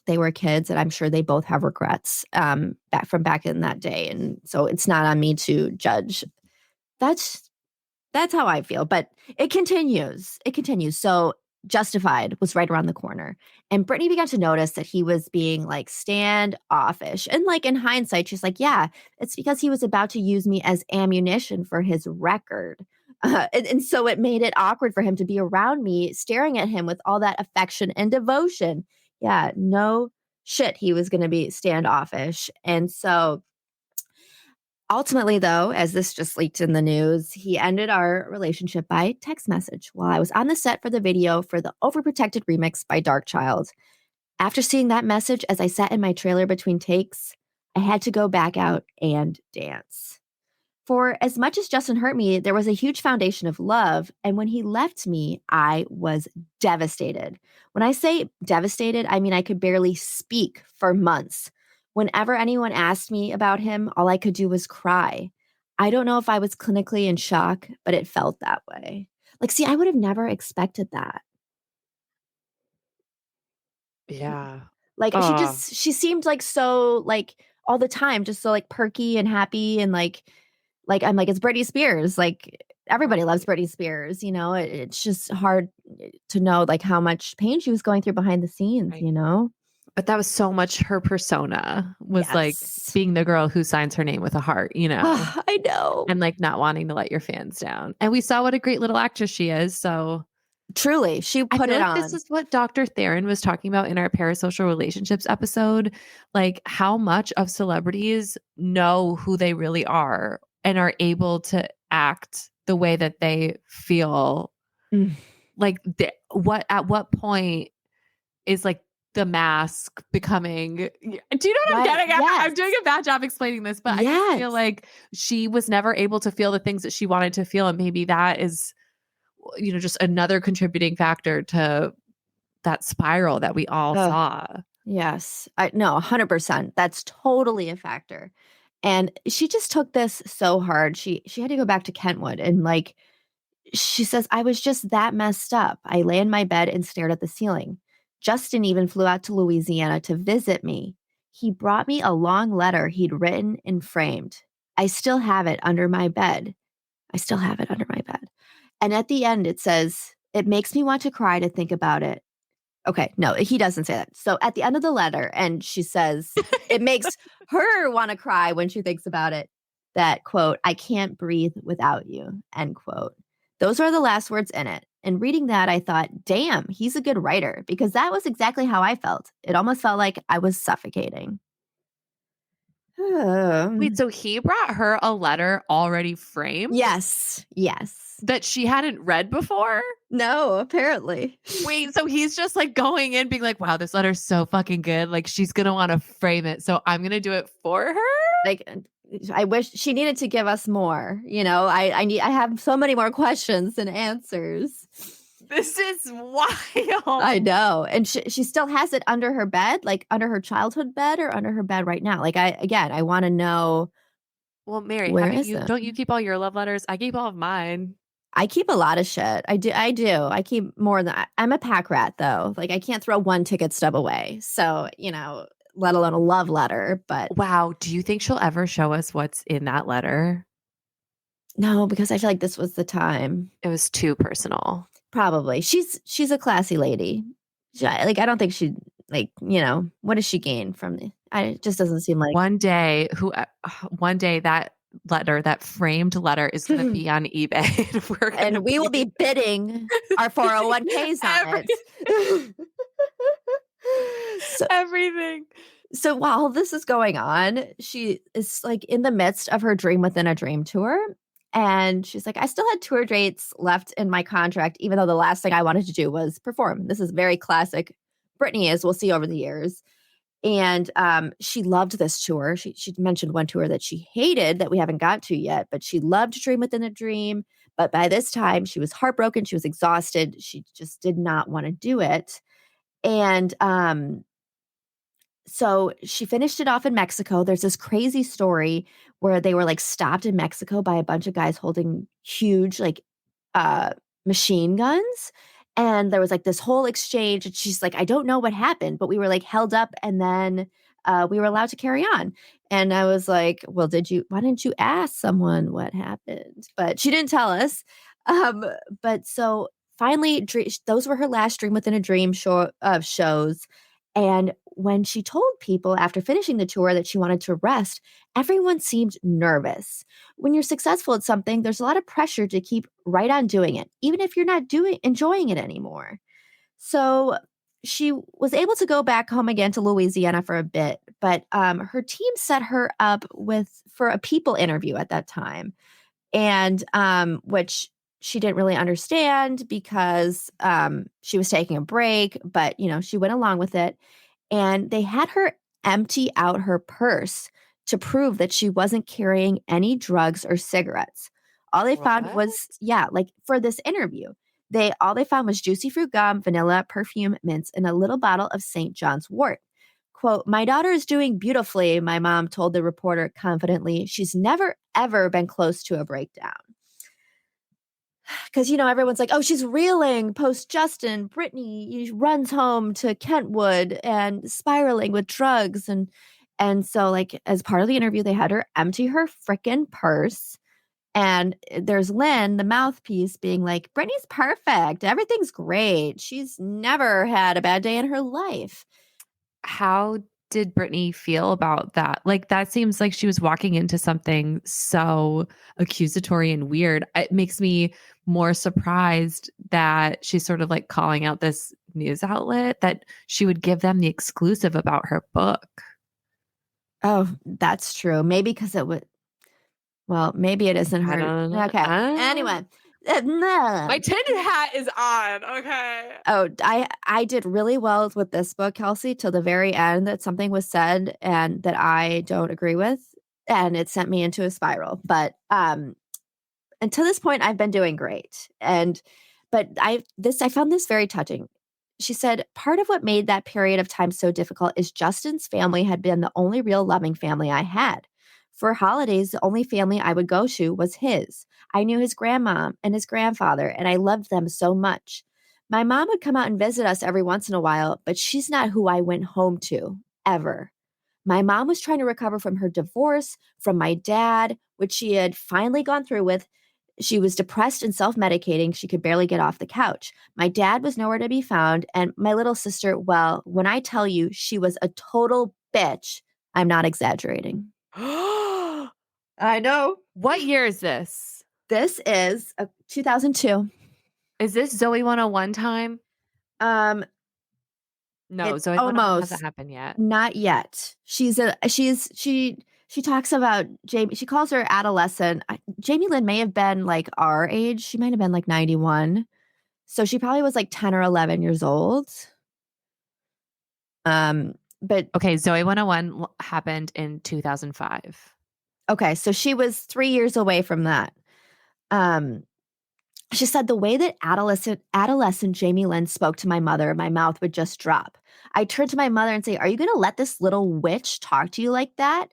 they were kids and I'm sure they both have regrets back in that day. And so it's not on me to judge. That's how I feel, but it continues. So Justified was right around the corner. And Brittany began to notice that he was being like standoffish. And like in hindsight, she's like, yeah, it's because he was about to use me as ammunition for his record. And so it made it awkward for him to be around me, staring at him with all that affection and devotion. Yeah, no shit, he was going to be standoffish. And so ultimately, though, as this just leaked in the news, he ended our relationship by text message while I was on the set for the video for the Overprotected remix by Darkchild. After seeing that message as I sat in my trailer between takes, I had to go back out and dance. For as much as Justin hurt me, there was a huge foundation of love, and when he left me, I was devastated. When I say devastated, I mean I could barely speak for months. Whenever anyone asked me about him, all I could do was cry. I don't know if I was clinically in shock, but it felt that way. Like, see, I would have never expected that. Yeah. Like, she seemed like so, like, all the time, just so, like, perky and happy and, like, I'm like, it's Britney Spears. Like, everybody loves Britney Spears, It's just hard to know, like, how much pain she was going through behind the scenes, But that was so much her persona, was like being the girl who signs her name with a heart, I know. And like not wanting to let your fans down. And we saw what a great little actress she is. So truly, she put it on. This is what Dr. Theron was talking about in our parasocial relationships episode. Like, how much of celebrities know who they really are and are able to act the way that they feel. Like, at what point is like the mask becoming, do you know what I'm getting at? Yes. I'm doing a bad job explaining this, but I just feel like she was never able to feel the things that she wanted to feel. And maybe that is, just another contributing factor to that spiral that we all saw. Yes. No, 100%. That's totally a factor. And she just took this so hard. She had to go back to Kentwood and like, she says, I was just that messed up. I lay in my bed and stared at the ceiling. Justin even flew out to Louisiana to visit me. He brought me a long letter he'd written and framed. I still have it under my bed. And at the end, it says, it makes me want to cry to think about it. Okay, no, he doesn't say that. So at the end of the letter, and she says, it makes her want to cry when she thinks about it, that, quote, I can't breathe without you, end quote. Those are the last words in it. And reading that, I thought, damn, he's a good writer, because that was exactly how I felt. It almost felt like I was suffocating. Wait, so he brought her a letter already framed? Yes. That she hadn't read before? No, apparently. Wait, so he's just like going in being like, wow, this letter's so fucking good. Like, she's going to want to frame it. So I'm going to do it for her? Like, I wish she needed to give us more. I have so many more questions than answers. This is wild. I know. And she still has it under her bed, like under her childhood bed or under her bed right now. Like, I want to know. Well, Mary, where don't you keep all your love letters? I keep all of mine. I keep a lot of shit. I do. I keep more than that. I'm a pack rat though. Like I can't throw one ticket stub away. So, let alone a love letter, but Wow. Do you think she'll ever show us what's in that letter? no, because I feel like this was the time. It was too personal. Probably. She's a classy lady. Like I don't think she'd like, what does she gain from it just doesn't seem like One day that letter, that framed letter is going to be on eBay. And we're going to and we will be bidding our 401ks on it. so, everything. so while this is going on, she is like in the midst of her Dream Within a Dream tour. And she's like, I still had tour dates left in my contract, even though the last thing I wanted to do was perform. This is very classic Britney, as we'll see over the years. And she loved this tour. She mentioned one tour that she hated that we haven't got to yet, but she loved Dream Within a Dream. But by this time, she was heartbroken. She was exhausted. She just did not want to do it. And so she finished it off in Mexico. There's this crazy story where they were like stopped in Mexico by a bunch of guys holding huge like machine guns. And there was like this whole exchange. And she's like, I don't know what happened, but we were like held up and then we were allowed to carry on. And I was like, well, why didn't you ask someone what happened? But she didn't tell us. But so finally, those were her last Dream Within a Dream shows. And when she told people after finishing the tour that she wanted to rest, everyone seemed nervous. When you're successful at something, there's a lot of pressure to keep right on doing it, even if you're not enjoying it anymore. So she was able to go back home again to Louisiana for a bit, but her team set her up for a People interview at that time, and which she didn't really understand because she was taking a break, but she went along with it. And they had her empty out her purse to prove that she wasn't carrying any drugs or cigarettes. All they found was, like for this interview, all they found was juicy fruit gum, vanilla, perfume, mints, and a little bottle of St. John's wort. Quote, my daughter is doing beautifully, my mom told the reporter confidently. She's never, ever been close to a breakdown. Because, everyone's like, oh, she's reeling post Justin. Britney runs home to Kentwood and spiraling with drugs. And so, like, as part of the interview, they had her empty her frickin' purse. And there's Lynn, the mouthpiece, being like, Britney's perfect. Everything's great. She's never had a bad day in her life. How did Britney feel about that? Like, that seems like she was walking into something so accusatory and weird. It makes me more surprised that she's sort of like calling out this news outlet that she would give them the exclusive about her book. Oh, that's true. Maybe because maybe it isn't her. I don't know. Okay. Anyway. My tinted hat is on. Okay. Oh, I did really well with this book, Kelsey, till the very end that something was said and that I don't agree with. And it sent me into a spiral. But until this point, I've been doing great. But I found this very touching. She said, part of what made that period of time so difficult is Justin's family had been the only real loving family I had. For holidays, the only family I would go to was his. I knew his grandmom and his grandfather, and I loved them so much. My mom would come out and visit us every once in a while, but she's not who I went home to, ever. My mom was trying to recover from her divorce, from my dad, which she had finally gone through with. She was depressed and self-medicating. She could barely get off the couch. My dad was nowhere to be found, and my little sister, well, when I tell you she was a total bitch, I'm not exaggerating. I know. What year is this? This is 2002. Is this Zoe 101 time? No, Zoe 101 hasn't happened yet. Not yet. She talks about Jamie. She calls her adolescent. Jamie Lynn may have been like our age. She might have been like 91. So she probably was like 10 or 11 years old. But okay, Zoe 101 happened in 2005. Okay, so she was 3 years away from that. She said the way that adolescent Jamie Lynn spoke to my mother, my mouth would just drop. I turned to my mother and say, are you going to let this little witch talk to you like that?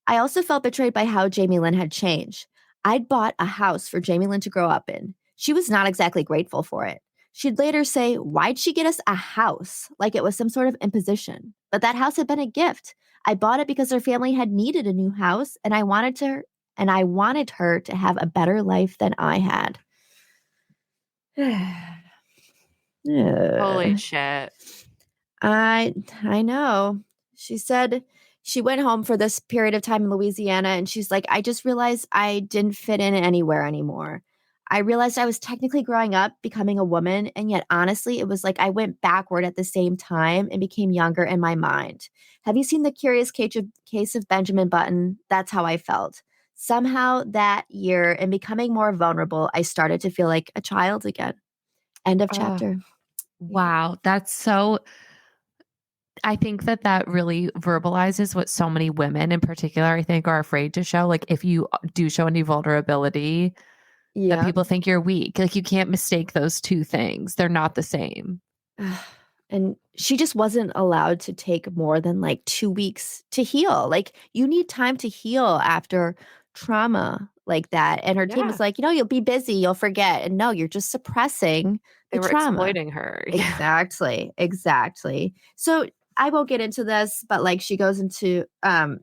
I also felt betrayed by how Jamie Lynn had changed. I'd bought a house for Jamie Lynn to grow up in. She was not exactly grateful for it. She'd later say, "Why'd she get us a house?" Like it was some sort of imposition. But that house had been a gift. I bought it because her family had needed a new house, and I wanted her to have a better life than I had. Holy Ugh. shit. I know. She said she went home for this period of time in Louisiana, and she's like, "I just realized I didn't fit in anywhere anymore. I realized I was technically growing up, becoming a woman, and yet honestly, it was like I went backward at the same time and became younger in my mind. Have you seen the curious case of Benjamin Button? That's how I felt. Somehow that year, and becoming more vulnerable, I started to feel like a child again." End of Oh, chapter. Yeah. wow. That's so I think that that really verbalizes what so many women in particular, I think, are afraid to show. Like, if you do show any vulnerability, that Yeah. people think you're weak. Like, you can't mistake those two things. They're not the same. And she just wasn't allowed to take more than like 2 weeks to heal. Like, you need time to heal after trauma like that. And her team Yeah. was like, "You'll be busy, you'll forget." And no, you're just suppressing They the were trauma. exploiting her. Yeah. Exactly. Exactly. So I won't get into this, but like she goes into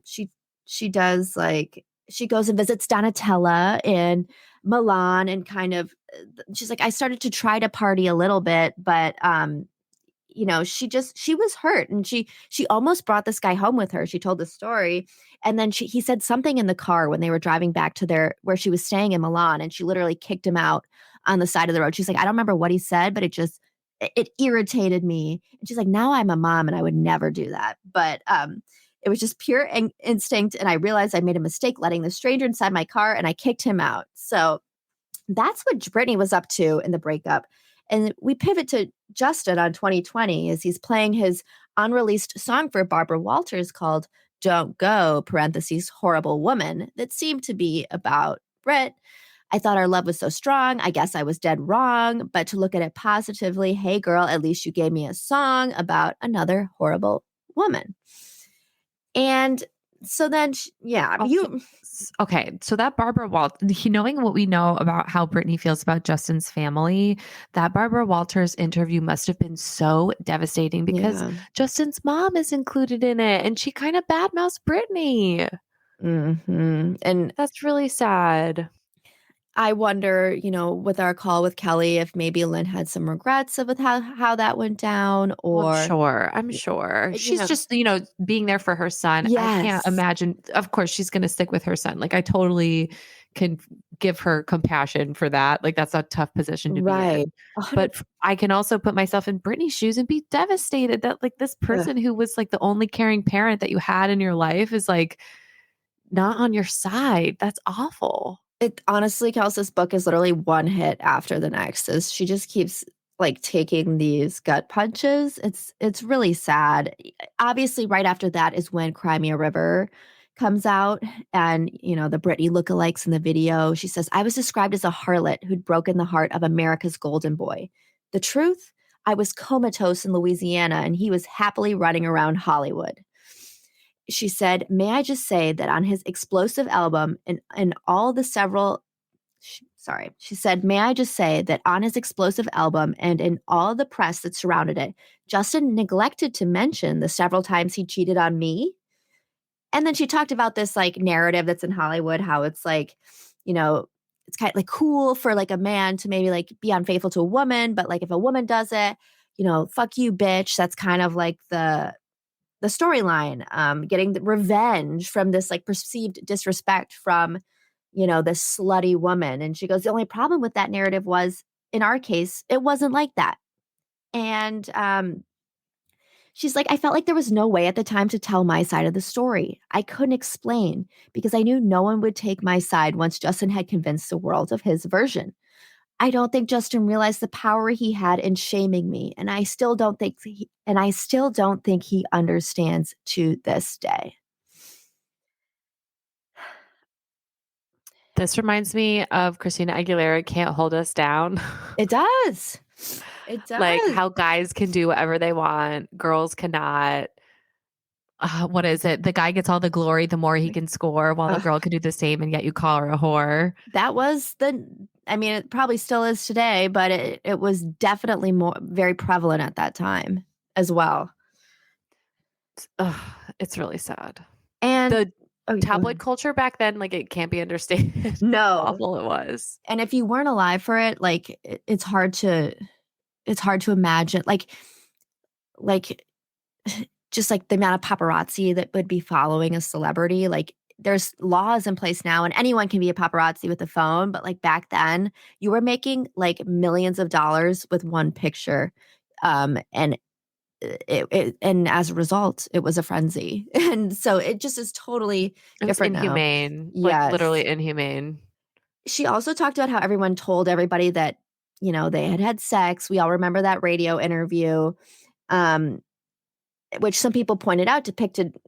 she does like she goes and visits Donatella in Milan and kind of she's like, "I started to try to party a little bit, but she was hurt, and she almost brought this guy home with her." She told the story, and then he said something in the car when they were driving back to their where she was staying in Milan, and she literally kicked him out on the side of the road. She's like, "I don't remember what he said, but it irritated me." And she's like, "Now I'm a mom and I would never do that." But it was just pure instinct, and I realized I made a mistake letting the stranger inside my car, and I kicked him out. So that's what Britney was up to in the breakup. And we pivot to Justin on 2020 as he's playing his unreleased song for Barbara Walters called "Don't Go," parentheses, "horrible woman," that seemed to be about Brit. "I thought our love was so strong. I guess I was dead wrong. But to look at it positively, hey girl, at least you gave me a song about another horrible woman." And so then, yeah, Also, okay, so that Barbara Walters, knowing what we know about how Brittany feels about Justin's family, that Barbara Walters interview must have been so devastating because yeah. Justin's mom is included in it and she kind of badmouths Brittany. And That's really sad. I wonder, with our call with Kelly, if maybe Lynn had some regrets of with how that went down, Well, I'm or sure. I'm y- sure. you She's know, just, being there for her son. I can't yes, imagine. Of course, she's going to stick with her son. Like, I totally can give her compassion for that. Like, that's a tough position to be right, in. But 100. I can also put myself in Brittany's shoes and be devastated that, like, this Ugh. person who was like the only caring parent that you had in your life is like not on your side. That's awful. It honestly, Kelsey's book is literally one hit after the next. As she just keeps like taking these gut punches. It's really sad. Obviously, right after that is when Crimea River comes out, and the Britney lookalikes in the video. She says, "I was described as a harlot who'd broken the heart of America's golden boy. The truth, I was comatose in Louisiana, and he was happily running around Hollywood." She said, "May I just say that on his explosive album and all the several sorry. She said, "May I just say that on his explosive album and in all the press that surrounded it, Justin neglected to mention the several times he cheated on me." And then she talked about this like narrative that's in Hollywood, how it's like, you know, it's kind of like cool for like a man to maybe like be unfaithful to a woman, but like if a woman does it, fuck you, bitch. That's kind of like the storyline, getting the revenge from this like perceived disrespect from, this slutty woman. And she goes, "The only problem with that narrative was, in our case, it wasn't like that." And she's like, "I felt like there was no way at the time to tell my side of the story. I couldn't explain because I knew no one would take my side once Justin had convinced the world of his version. I don't think Justin realized the power he had in shaming me, and I still don't think he understands to this day." This reminds me of Christina Aguilera Can't Hold Us Down. It does. It Like does. how guys can do whatever they want, girls cannot. what is it? The guy gets all the glory the more he can score, while the Ugh, girl can do the same, and yet you call her a whore. that was I mean, it probably still is today, but it was definitely more very prevalent at that time as well. Ugh, it's really sad. And The oh, go tabloid ahead. culture back then, like, it can't be understated how No. awful it was. And if you weren't alive for it, like it's hard to imagine like just like the amount of paparazzi that would be following a celebrity. Like there's laws in place now and anyone can be a paparazzi with a phone, but like back then you were making like millions of dollars with one picture. And and as a result, it was a frenzy. And so it just is totally It was different now. inhumane, like, Yes. literally inhumane. She also talked about how everyone told everybody that, they had had sex. We all remember that radio interview, um, which some people pointed out depicted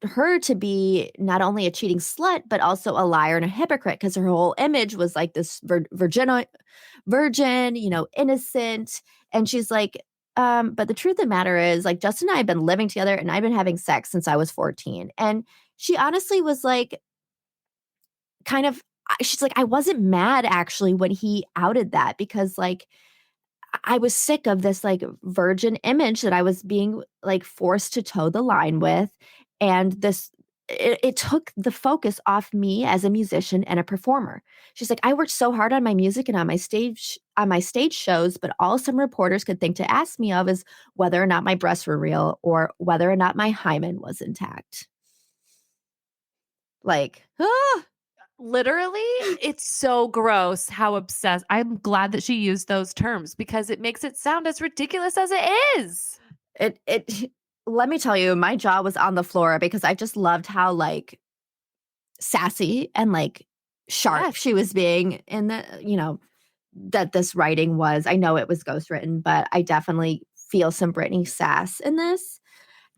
her to be not only a cheating slut, but also a liar and a hypocrite because her whole image was like this virgin, innocent. And she's like, but the truth of the matter is, like, Justin and I have been living together and I've been having sex since I was 14. And she honestly was like, kind of, she's like, I wasn't mad actually when he outed that because, like, I was sick of this like virgin image that I was being like forced to toe the line with. And it took the focus off me as a musician and a performer. She's like, I worked so hard on my music and on my stage shows, but all some reporters could think to ask me of is whether or not my breasts were real or whether or not my hymen was intact. Like, Literally, it's so gross how obsessed. I'm glad that she used those terms because it makes it sound as ridiculous as it is. it let me tell you, my jaw was on the floor because I just loved how like sassy and like sharp Yes, she was being in the, that this writing was. I know it was ghostwritten, but I definitely feel some Britney sass in this.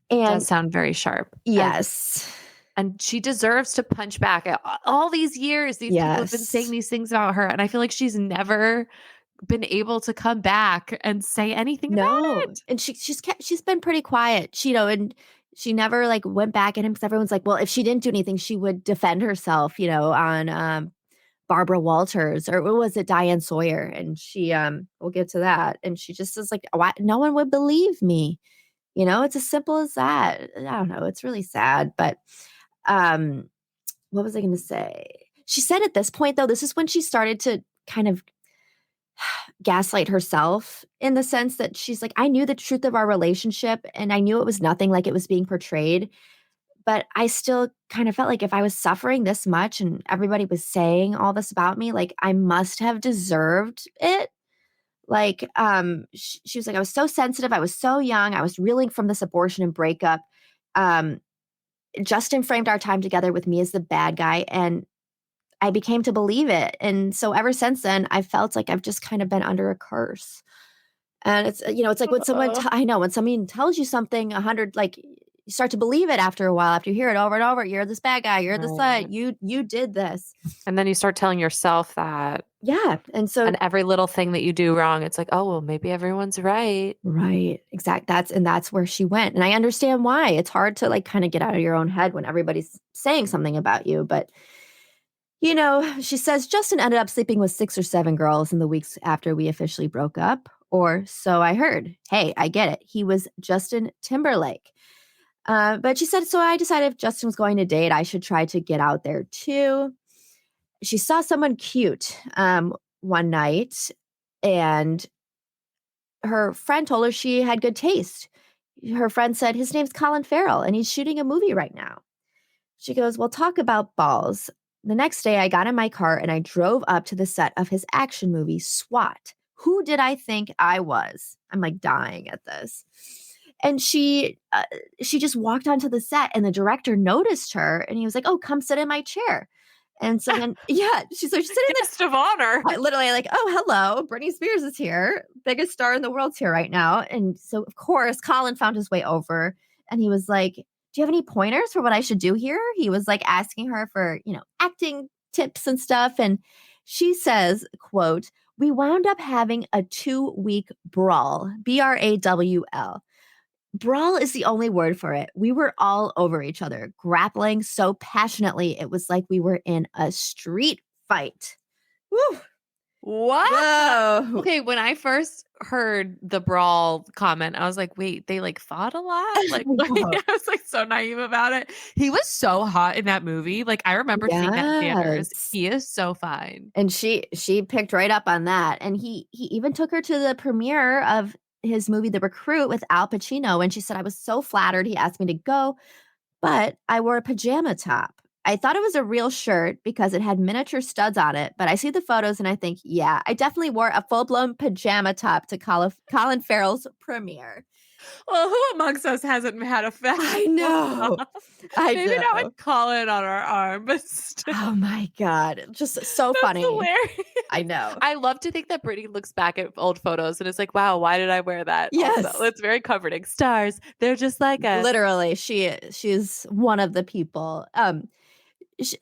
does And sound very sharp. yes, And she deserves to punch back. All these years, these people have been saying yes. these things about her, and I feel like she's never been able to come back and say anything about No, it. and she's been pretty quiet, and she never like went back at him because everyone's like, well, if she didn't do anything, she would defend herself, on Barbara Walters or what was it, Diane Sawyer, and she we'll get to that, and she just is like, why no one would believe me, it's as simple as that. I don't know, it's really sad, but um, what was I going to say? She said at this point though, this is when she started to kind of gaslight herself in the sense that she's like, I knew the truth of our relationship and I knew it was nothing like it was being portrayed. But I still kind of felt like if I was suffering this much and everybody was saying all this about me, like I must have deserved it. Like, she was like, I was so sensitive. I was so young. I was reeling from this abortion and breakup. Um, Justin framed our time together with me as the bad guy. And I became to believe it. And so ever since then, I felt like I've just kind of been under a curse. And it's, it's like when Uh, I know when someone tells you something 100, like you start to believe it after a while, after you hear it over and over. You're this bad guy. You're the slut. right. You did this. And then you start telling yourself that, Yeah. And so, and every little thing that you do wrong, it's like, oh, well, maybe everyone's right. right. Exact. That's where she went. And I understand why. It's hard to like kind of get out of your own head when everybody's saying something about you. But, she says Justin ended up sleeping with 6 or 7 girls in the weeks after we officially broke up. Or so I heard. Hey, I get it. He was Justin Timberlake. But she said, so I decided if Justin was going to date, I should try to get out there too. She saw someone cute one night, and her friend told her she had good taste. Her friend said, his name's Colin Farrell, and he's shooting a movie right now. She goes, well, talk about balls. The next day, I got in my car and I drove up to the set of his action movie, SWAT. Who did I think I was? I'm like dying at this. And she just walked onto the set and the director noticed her and he was like, oh, come sit in my chair. And so then, yeah, she's sitting in the Guest of honor. literally like, oh, hello, Britney Spears is here. Biggest star in the world's here right now. And so, of course, Colin found his way over and he was like, do you have any pointers for what I should do here? He was like asking her for, acting tips and stuff. And she says, quote, we wound up having a 2-week brawl, BRAWL. Brawl is the only word for it. We were all over each other, grappling so passionately it was like we were in a street fight. Woo! What? Whoa. Okay, when I first heard the brawl comment, I was like, "Wait, they, like, fought a lot?" Like, Whoa. I was, like, so naive about it. He was so hot in that movie, like, I remember seeing that in theaters. Yes. He is so fine. And she picked right up on that, and he even took her to the premiere of his movie, The Recruit, with Al Pacino, and she said, "I was so flattered he asked me to go, but I wore a pajama top. I thought it was a real shirt because it had miniature studs on it, but I see the photos and I think, yeah, I definitely wore a full-blown pajama top to Colin Farrell's premiere." Well, who amongst us hasn't had a I fashionable know. top? I Maybe not with know. Colin on our arm, but still, Oh my god. Just so that's funny. hilarious. I know. I love to think that Brittany looks back at old photos and is like, "Wow, why did I wear that?" Also, Yes. it's very comforting. Stars, they're just like us. Literally, she's one of the people.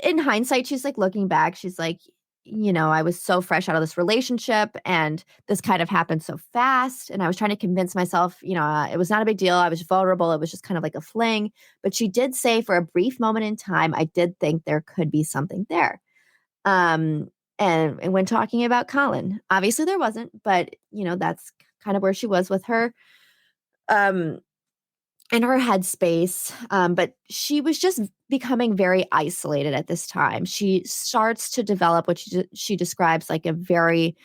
In hindsight, she's like looking back, she's like, I was so fresh out of this relationship and this kind of happened so fast. And I was trying to convince myself, it was not a big deal. I was vulnerable. It was just kind of like a fling. But she did say for a brief moment in time, I did think there could be something there. Um, and when talking about Colin, obviously there wasn't, but that's kind of where she was with her. Um, in her headspace, but she was just becoming very isolated at this time. She starts to develop what she describes like a very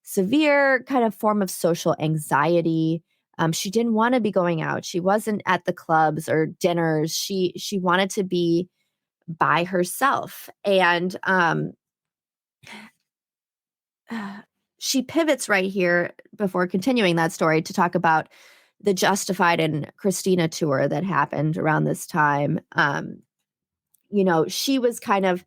severe kind of form of social anxiety. She didn't want to be going out. She wasn't at the clubs or dinners. She wanted to be by herself, and she pivots right here before continuing that story to talk about the Justified and Christina tour that happened around this time. She was kind of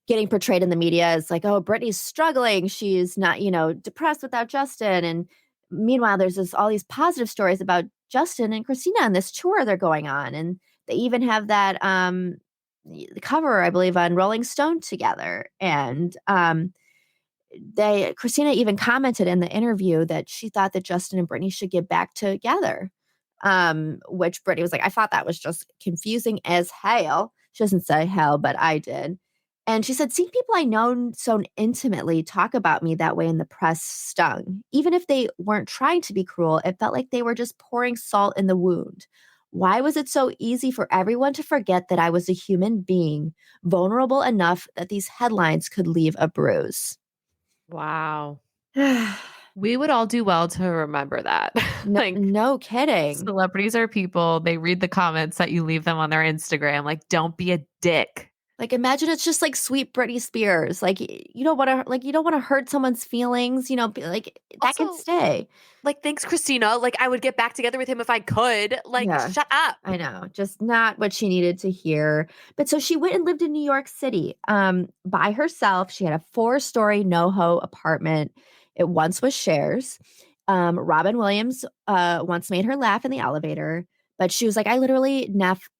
getting portrayed in the media as like, oh, Britney's struggling. She's not, depressed without Justin. And meanwhile, there's all these positive stories about Justin and Christina and this tour they're going on. And they even have that cover, I believe, on Rolling Stone together. And Christina even commented in the interview that she thought that Justin and Britney should get back together. Which Britney was like, I thought that was just confusing as hell. She doesn't say hell, but I did. And she said, seeing people I know so intimately talk about me that way in the press stung. Even if they weren't trying to be cruel, it felt like they were just pouring salt in the wound. Why was it so easy for everyone to forget that I was a human being, vulnerable enough that these headlines could leave a bruise? Wow. We would all do well to remember that. No, Like, no kidding. celebrities are people, they read the comments that you leave them on their Instagram, like, don't be a dick. Like, imagine it's just like sweet Britney Spears. Like, you don't want to hurt someone's feelings. Like that can Also, stay. like, thanks, Christina, like, I would get back together with him if I could. Like, Yeah, shut up. I know. Just not what she needed to hear. But so she went and lived in New York City, by herself. She had a 4-story NoHo apartment. It once was shares. Robin Williams once made her laugh in the elevator, but she was like, I literally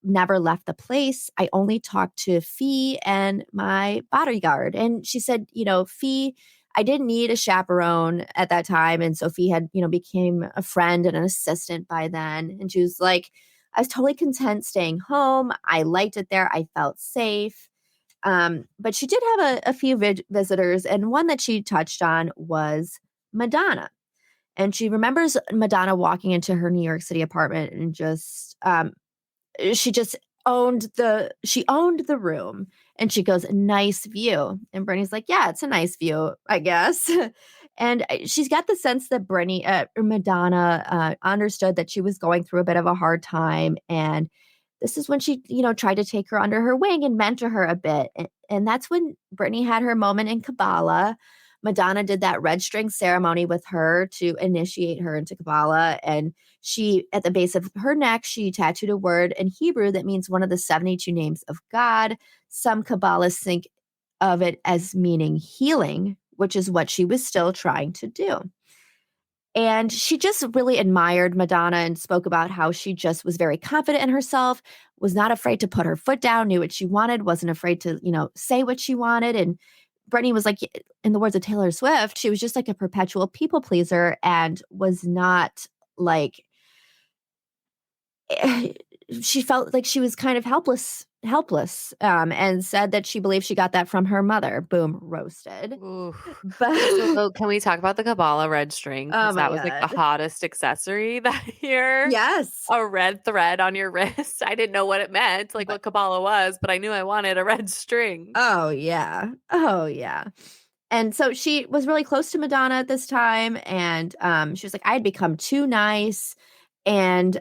never left the place. I only talked to Fee and my bodyguard. And she said, Fee, I didn't need a chaperone at that time. And Sophie had, became a friend and an assistant by then. And she was like, I was totally content staying home. I liked it there. I felt safe. But she did have a few visitors. And one that she touched on was Madonna. And she remembers Madonna walking into her New York City apartment and she just owned the room. And she goes, nice view. And Brittany's like, yeah, it's a nice view, I guess. And she's got the sense that Madonna understood that she was going through a bit of a hard time. And this is when she, tried to take her under her wing and mentor her a bit. And that's when Britney had her moment in Kabbalah. Madonna did that red string ceremony with her to initiate her into Kabbalah. And she, at the base of her neck, she tattooed a word in Hebrew that means one of the 72 names of God. Some Kabbalists think of it as meaning healing, which is what she was still trying to do. And she just really admired Madonna and spoke about how she just was very confident in herself, was not afraid to put her foot down, knew what she wanted, wasn't afraid to, say what she wanted. And Britney was like, in the words of Taylor Swift, she was just like a perpetual people pleaser and was not like she felt like she was kind of helpless, and said that she believed she got that from her mother. Boom, roasted. Ooh. But So can we talk about the Kabbalah red string? oh Because my that was like the God. hottest accessory that year. Yes. A red thread on your wrist. I didn't know what it meant, like But what Kabbalah was, but I knew I wanted a red string. oh yeah. Oh yeah. And so she was really close to Madonna at this time, and she was like, I had become too nice, and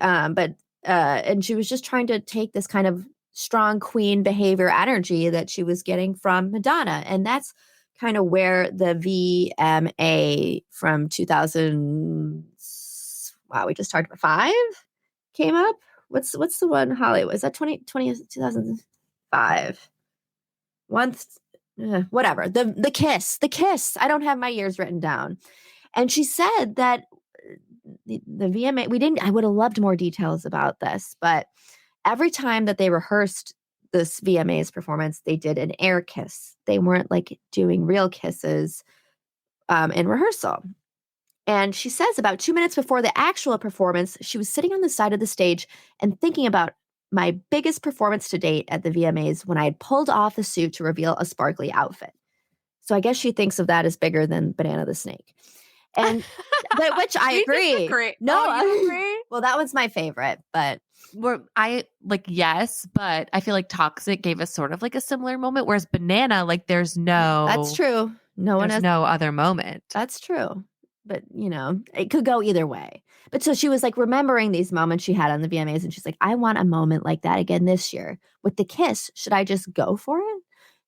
and she was just trying to take this kind of strong queen behavior energy that she was getting from Madonna, and that's kind of where the VMA from 2000. Wow, we just talked about 5 came up. What's the one Hollywood? Is that 2005? Once whatever. The kiss. I don't have my years written down. And she said that the VMA, we didn't, I would have loved more details about this, but every time that they rehearsed this VMA's performance, they did an air kiss. They weren't like doing real kisses in rehearsal. And she says about 2 minutes before the actual performance, she was sitting on the side of the stage and thinking about my biggest performance to date at the VMAs when I had pulled off the suit to reveal a sparkly outfit. So I guess she thinks of that as bigger than Banana the Snake. And which I We agree. disagree. No, Oh, you agree? well, that was my favorite, but I like, yes, but I feel like Toxic gave us sort of like a similar moment, whereas Banana, like that's true. No one there's has no other moment. That's true. But, it could go either way. But so she was like remembering these moments she had on the VMAs, and she's like, I want a moment like that again this year. With the kiss, should I just go for it?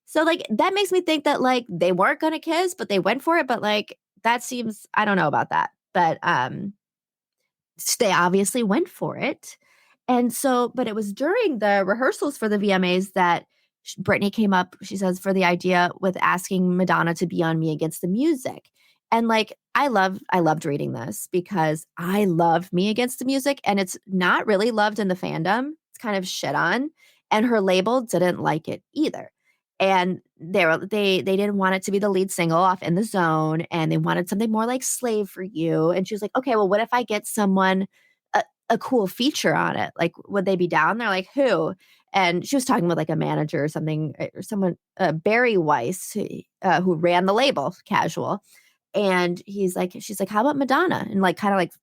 So like that makes me think that like they weren't gonna kiss, but they went for it. But like that seems, I don't know about that. But they obviously went for it. And so, but it was during the rehearsals for the VMAs that Britney came up, she says, for the idea with asking Madonna to be on Me Against the Music. And like, I loved reading this because I love Me Against the Music, and it's not really loved in the fandom. It's kind of shit on. And her label didn't like it either. And they didn't want it to be the lead single off In the Zone, and they wanted something more like Slave for You. And she was like, okay, well, what if I get someone a cool feature on it? Like, would they be down? They're like, who? And she was talking with like a manager or something, or someone, Barry Weiss, who ran the label, Casual. And she's like, how about Madonna? And like, kind of like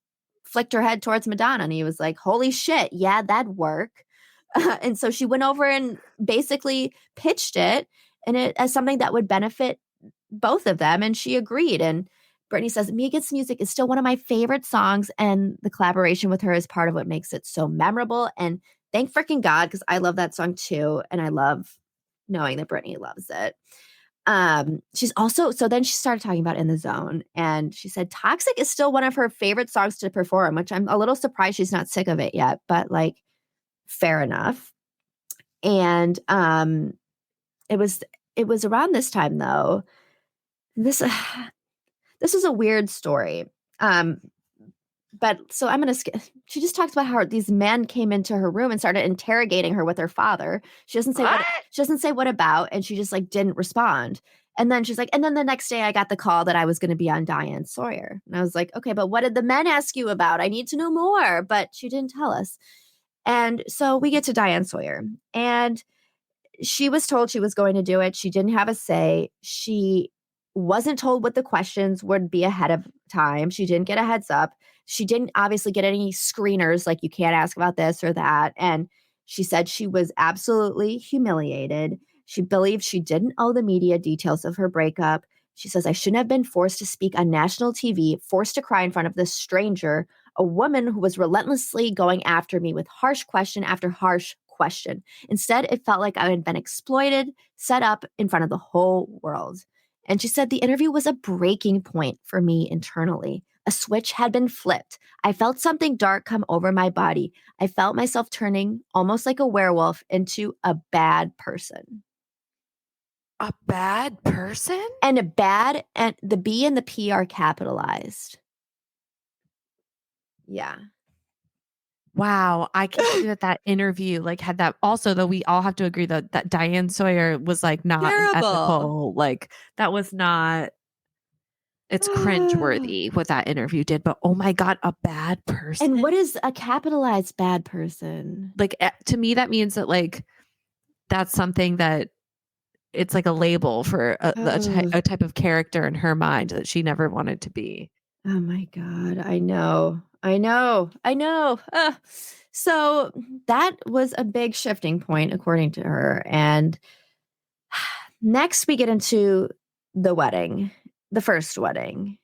flicked her head towards Madonna. And he was like, holy shit, yeah, that'd work. And so she went over and basically pitched it as something that would benefit both of them. And she agreed. And Britney says, Me Against Music is still one of my favorite songs. And the collaboration with her is part of what makes it so memorable. And thank freaking God, because I love that song too. And I love knowing that Britney loves it. She's also, so then she started talking about In the Zone, and she said Toxic is still one of her favorite songs to perform, which I'm a little surprised she's not sick of it yet, but like, fair enough. And it was around this time though. This this was a weird story. But so I'm gonna skip. She just talks about how these men came into her room and started interrogating her with her father. She doesn't say what she doesn't say what about, and she just like didn't respond. And then she's like, and then the next day I got the call that I was going to be on Diane Sawyer. And I was like, okay, but what did the men ask you about? I need to know more. But she didn't tell us. And so we get to Diane Sawyer, and she was told she was going to do it. She didn't have a say. She wasn't told what the questions would be ahead of time. She didn't get a heads up. She didn't obviously get any screeners, like you can't ask about this or that. And she said she was absolutely humiliated. She believed she didn't owe the media details of her breakup. She says, I shouldn't have been forced to speak on national TV, forced to cry in front of this stranger, a woman who was relentlessly going after me with harsh question after harsh question. Instead, it felt like I had been exploited, set up in front of the whole world. And she said the interview was a breaking point for me internally. A switch had been flipped. I felt something dark come over my body. I felt myself turning almost like a werewolf into a bad person. A bad person? And and the B and the P are capitalized. Yeah. Wow. I can't believe that interview like had that. Also, though, we all have to agree that Diane Sawyer was like not an Terrible. ethical, like that was not. It's cringeworthy what that interview did, but oh my God, a bad person. And what is a capitalized bad person? Like, to me, that means that like, that's something that it's like a label for Oh, a type of character in her mind that she never wanted to be. oh my God. I know. I know. I know. So that was a big shifting point, according to her. And next, we get into the wedding, the first wedding.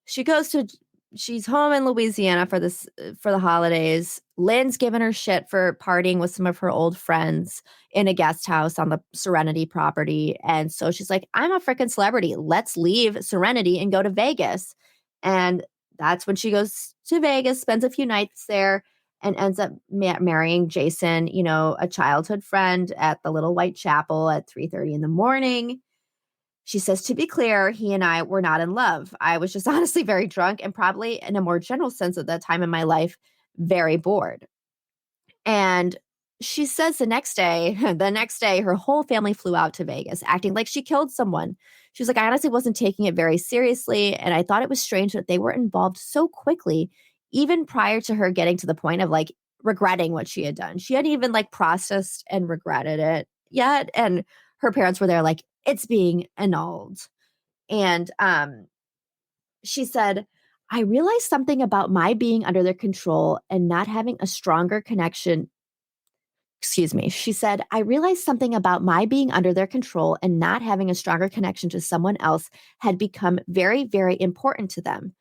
She goes to she's home in Louisiana for the holidays. Lynn's giving her shit for partying with some of her old friends in a guest house on the Serenity property. And so she's like, I'm a freaking celebrity. Let's leave Serenity and go to Vegas. And that's when she goes to Vegas, spends a few nights there, and ends up marrying Jason, a childhood friend at the Little White Chapel at 3:30 in the morning. She says, to be clear, he and I were not in love. I was just honestly very drunk and probably, in a more general sense at that time in my life, very bored. And she says the next day, her whole family flew out to Vegas, acting like she killed someone. She was like, I honestly wasn't taking it very seriously. And I thought it was strange that they were involved so quickly, even prior to her getting to the point of like regretting what she had done. She hadn't even like processed and regretted it yet. And her parents were there like, it's being annulled. And she said, I realized something about my being under their control and not having a stronger connection. Excuse me. She said, I realized something about my being under their control and not having a stronger connection to someone else had become very, very important to them.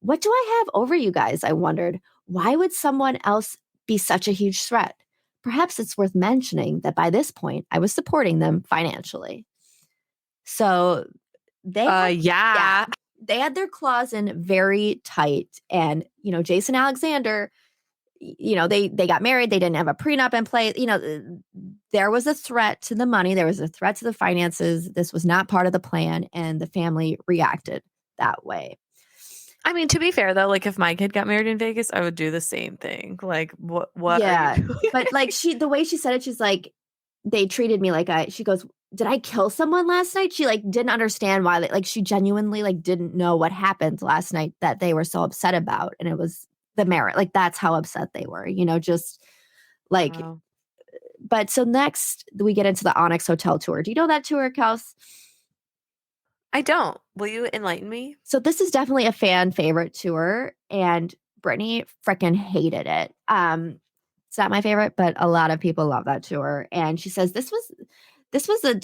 What do I have over you guys? I wondered. Why would someone else be such a huge threat? Perhaps it's worth mentioning that by this point, I was supporting them financially. So Yeah. they had their claws in very tight. And, Jason Alexander, they got married. They didn't have a prenup in place. There was a threat to the money. There was a threat to the finances. This was not part of the plan. And the family reacted that way. I mean, to be fair though, like if my kid got married in Vegas, I would do the same thing. Like, what Yeah. are you doing? But like the way she said it, she's like, they treated me like she goes, did I kill someone last night? She like didn't understand why, like she genuinely like didn't know what happened last night that they were so upset about. And it was the merit. Like that's how upset they were, just like, Wow. But so next we get into the Onyx Hotel tour. Do you know that tour, Kels? I don't. Will you enlighten me? So this is definitely a fan favorite tour, and Britney freaking hated it. It's not my favorite, but a lot of people love that tour. And she says this was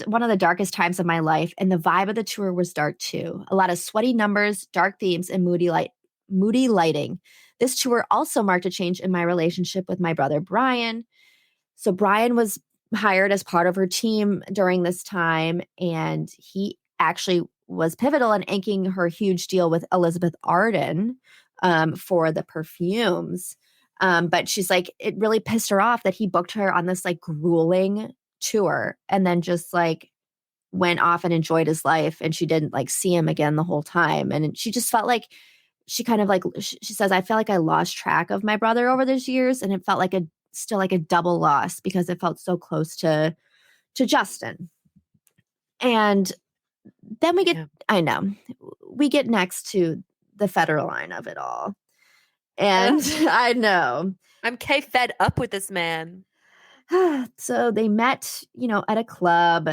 one of the darkest times of my life, and the vibe of the tour was dark too. A lot of sweaty numbers, dark themes, and moody lighting. This tour also marked a change in my relationship with my brother Brian. So Brian was hired as part of her team during this time, and he actually was pivotal in inking her huge deal with Elizabeth Arden for the perfumes. But she's like, it really pissed her off that he booked her on this like grueling tour and then just like went off and enjoyed his life, and she didn't like see him again the whole time. And she just felt like she kind of like, she says, I felt like I lost track of my brother over those years, and it felt like still like a double loss because it felt so close to Justin. And then I know, we get next to the Federline of it all. And I know. I'm fed up with this man. So they met, at a club,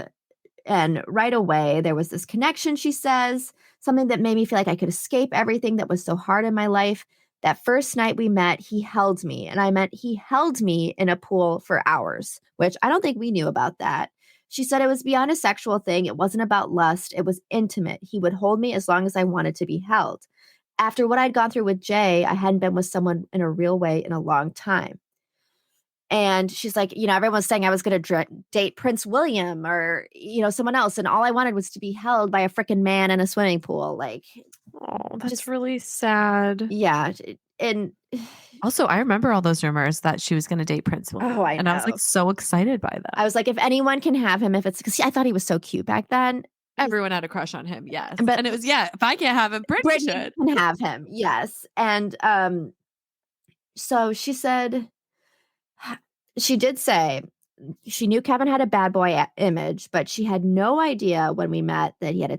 and right away there was this connection, she says, something that made me feel like I could escape everything that was so hard in my life. That first night we met, he held me, and I meant he held me in a pool for hours, which I don't think we knew about that. She said it was beyond a sexual thing. It wasn't about lust. It was intimate. He would hold me as long as I wanted to be held. After what I'd gone through with Jay, I hadn't been with someone in a real way in a long time. And she's like, everyone's saying I was going to date Prince William or, someone else. And all I wanted was to be held by a freaking man in a swimming pool. Like, oh, that's really sad. Yeah. And also, I remember all those rumors that she was going to date Prince William. Oh, I know. And I was like so excited by that. I was like, if anyone can have him, if it's because I thought he was so cute back then. Everyone had a crush on him, yes. And it was, if I can't have him, Britney should. Can have him, yes. And so she said, she did say, she knew Kevin had a bad boy image, but she had no idea when we met that he had a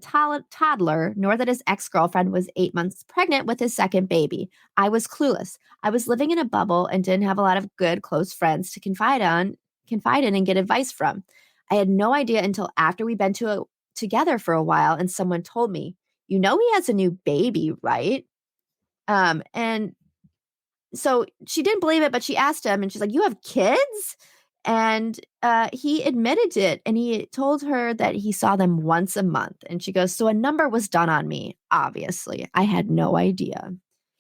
toddler, nor that his ex-girlfriend was 8 months pregnant with his second baby. I was clueless. I was living in a bubble and didn't have a lot of good, close friends to confide in and get advice from. I had no idea until after we'd been together for a while and someone told me, he has a new baby, right? And so she didn't believe it, but she asked him and she's like, you have kids? And he admitted it. And he told her that he saw them once a month. And she goes, so a number was done on me. Obviously, I had no idea.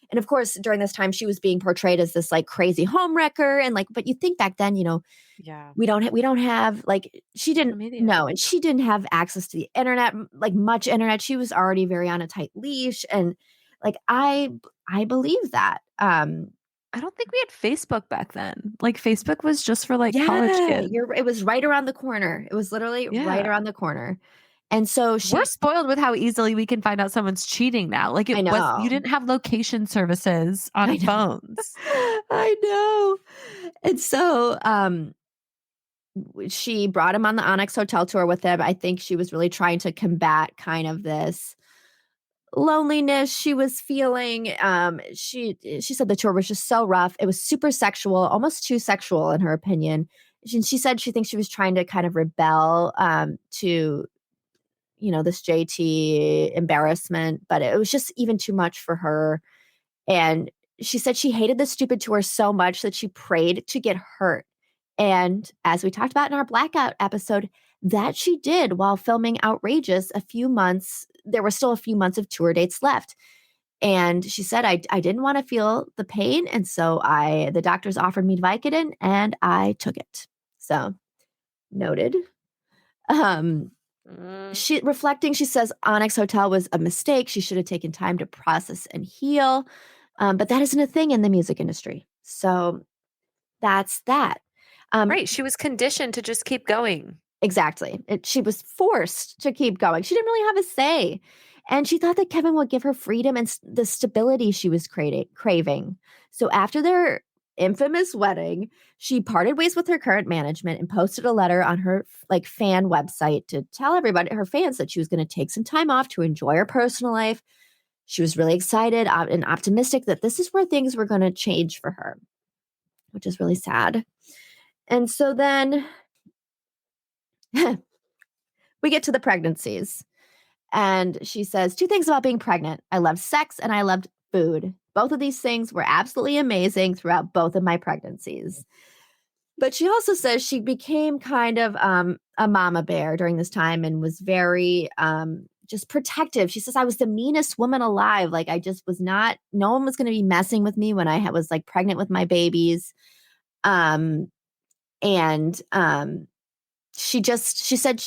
And of course, during this time, she was being portrayed as this like crazy homewrecker. And like, but you think back then, Yeah. we don't have like, she Social didn't media. know, and she didn't have access to the internet, like much internet. She was already very on a tight leash. And like, I believe that. I don't think we had Facebook back then. Like Facebook was just for like college Yeah, kids. it was right around the corner. It was literally right Yeah. around the corner. And so We're she spoiled with how easily we can find out someone's cheating now. Like I you know. didn't have location services on I know. phones. I know. And so she brought him on the Onyx Hotel tour with him. I think she was really trying to combat kind of this loneliness she was feeling. She said the tour was just so rough. It was super sexual, almost too sexual in her opinion. She said she thinks she was trying to kind of rebel to this JT embarrassment, but it was just even too much for her. And she said she hated the stupid tour so much that she prayed to get hurt. And as we talked about in our Blackout episode, that she did while filming Outrageous there were still a few months of tour dates left. And she said, I didn't want to feel the pain. And so the doctors offered me Vicodin and I took it. So noted. She says Onyx Hotel was a mistake. She should have taken time to process and heal. But that isn't a thing in the music industry. So that's that. Right. She was conditioned to just keep going. Exactly. She was forced to keep going. She didn't really have a say. And she thought that Kevin would give her freedom and the stability she was craving. So after their infamous wedding, she parted ways with her current management and posted a letter on her fan website to tell everybody, her fans, that she was going to take some time off to enjoy her personal life. She was really excited and optimistic that this is where things were going to change for her, which is really sad. And so then we get to the pregnancies. And she says 2 things about being pregnant. I loved sex and I loved food. Both of these things were absolutely amazing throughout both of my pregnancies. But she also says she became kind of a mama bear during this time and was very just protective. She says, I was the meanest woman alive. Like I just was not, no one was going to be messing with me when I was like pregnant with my babies. She said,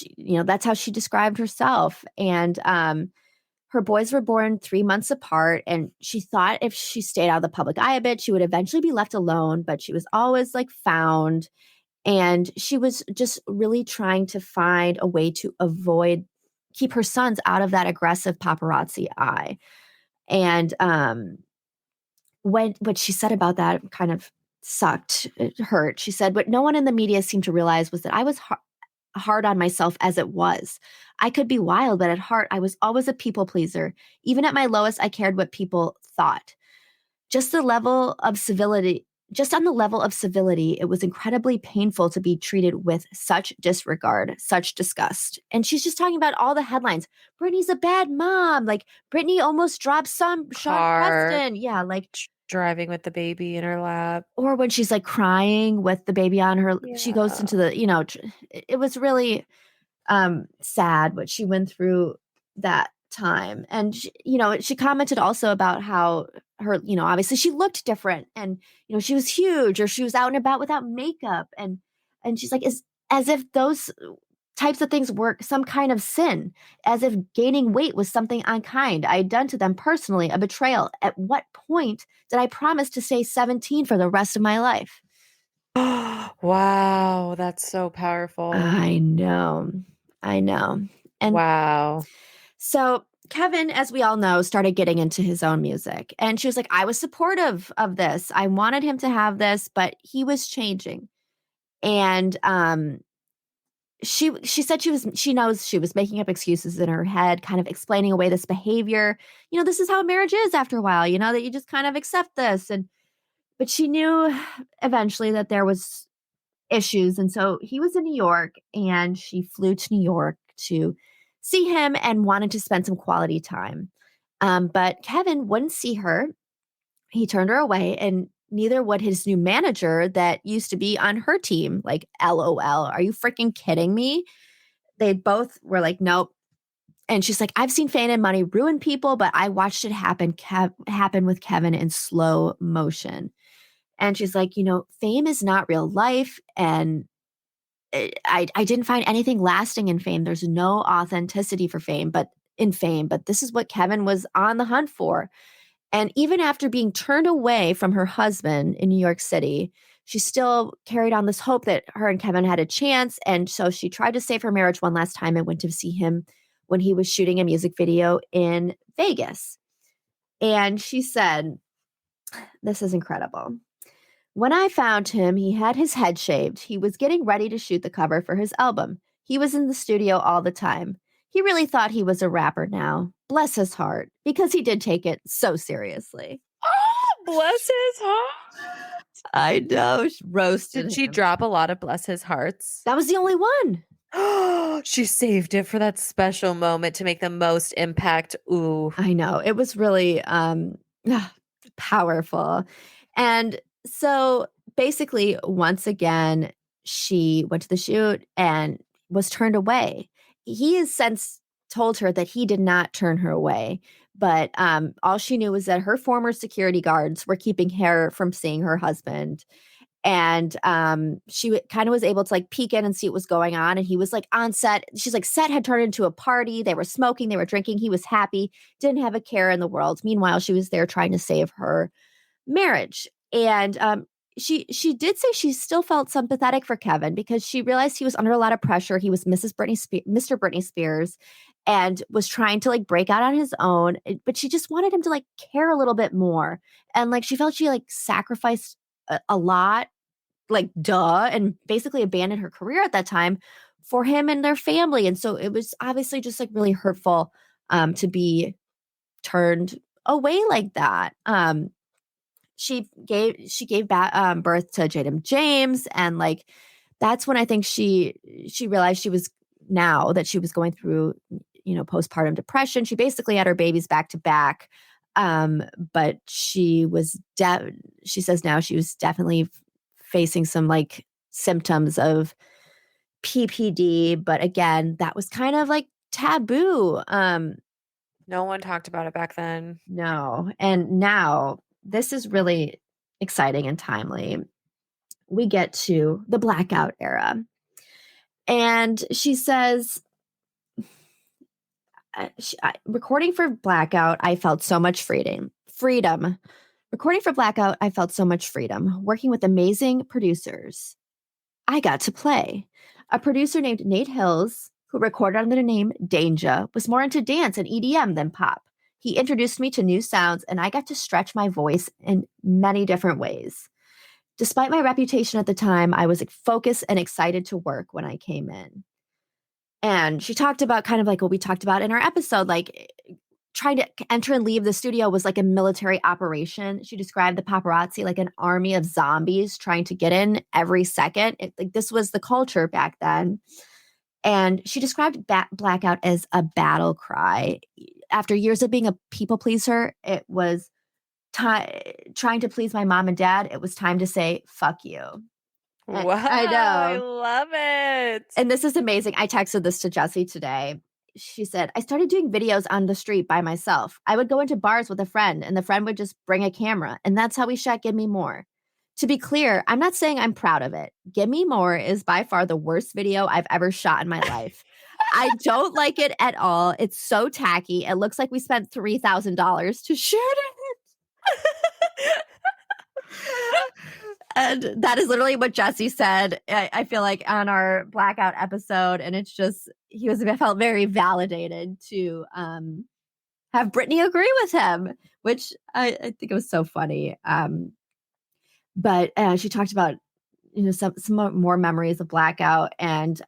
that's how she described herself. And her boys were born 3 months apart. And she thought if she stayed out of the public eye a bit, she would eventually be left alone. But she was always like found. And she was just really trying to find a way to keep her sons out of that aggressive paparazzi eye. And what she said about that kind of sucked. It hurt. She said, what no one in the media seemed to realize was that I was hard on myself as it was. I could be wild, but at heart, I was always a people pleaser. Even at my lowest, I cared what people thought. Just on the level of civility, it was incredibly painful to be treated with such disregard, such disgust. And she's just talking about all the headlines. Britney's a bad mom. Like Britney almost dropped Sean Preston. Yeah, like driving with the baby in her lap. Or when she's like crying with the baby on her, she goes into it was really sad what she went through that time. And she commented also about how her, obviously she looked different and she was huge, or she was out and about without makeup, and she's like, as if those types of things were some kind of sin, as if gaining weight was something unkind I had done to them personally, a betrayal. At what point did I promise to stay 17 for the rest of my life? Wow, that's so powerful. I know. And wow. So Kevin, as we all know, started getting into his own music. And she was like, I was supportive of this. I wanted him to have this, but he was changing. And she said she knows she was making up excuses in her head, kind of explaining away this behavior. This is how marriage is after a while, that you just kind of accept this. But she knew eventually that there was issues. And so he was in New York and she flew to New York to see him and wanted to spend some quality time. But Kevin wouldn't see her. He turned her away, and neither would his new manager that used to be on her team. Like, LOL, are you freaking kidding me? They both were like, nope. And she's like, I've seen Fame and Money ruin people, but I watched it happen with Kevin in slow motion. And she's like, fame is not real life. And I didn't find anything lasting in Fame. There's no authenticity for Fame, but this is what Kevin was on the hunt for. And even after being turned away from her husband in New York City, she still carried on this hope that her and Kevin had a chance. And so she tried to save her marriage one last time and went to see him when he was shooting a music video in Vegas. And she said, this is incredible. When I found him, he had his head shaved. He was getting ready to shoot the cover for his album. He was in the studio all the time. He really thought he was a rapper now. Bless his heart, because he did take it so seriously. Oh, bless his heart. I know. She roasted Did she him. drop a lot of bless his hearts? That was the only one. Oh, she saved it for that special moment to make the most impact. Ooh. I know. It was really powerful. And so basically, once again, she went to the shoot and was turned away. He has since told her that he did not turn her away, but all she knew was that her former security guards were keeping her from seeing her husband. And she kind of was able to like peek in and see what was going on. And he was like on set. She's like, set had turned into a party. They were smoking, they were drinking. He was happy, didn't have a care in the world. Meanwhile, she was there trying to save her marriage. And she did say she still felt sympathetic for Kevin because she realized he was under a lot of pressure. He was Mr. Britney Spears and was trying to like break out on his own, but she just wanted him to like care a little bit more. And like she felt she like sacrificed a lot, like duh, and basically abandoned her career at that time for him and their family. And so it was obviously just like really hurtful to be turned away like that. She gave birth to Jadam James, and like that's when I think she realized she was going through postpartum depression. She basically had her babies back to back, but she says now she was definitely facing some like symptoms of PPD, but again that was kind of like taboo. No one talked about it back then. No, and now this is really exciting and timely. We get to the blackout era. And she says, recording for Blackout, I felt so much freedom. Recording for Blackout, I felt so much freedom. Working with amazing producers, I got to play. A producer named Nate Hills, who recorded under the name Danger, was more into dance and EDM than pop. He introduced me to new sounds, and I got to stretch my voice in many different ways. Despite my reputation at the time, I was focused and excited to work when I came in. And she talked about kind of like what we talked about in our episode, like trying to enter and leave the studio was like a military operation. She described the paparazzi like an army of zombies trying to get in every second. Like this was the culture back then. And she described Blackout as a battle cry. After years of being a people pleaser, it was trying to please my mom and dad. It was time to say, fuck you. Wow. I know. I love it. And this is amazing. I texted this to Jessie today. She said, I started doing videos on the street by myself. I would go into bars with a friend and the friend would just bring a camera. And that's how we shot Give Me More. To be clear, I'm not saying I'm proud of it. Give Me More is by far the worst video I've ever shot in my life. I don't like it at all. It's so tacky. It looks like we spent $3,000 to shoot it. And that is literally what Jessie said. I feel like on our Blackout episode, and it's just I felt very validated to have Britney agree with him, which I think it was so funny. But she talked about some more memories of blackout. And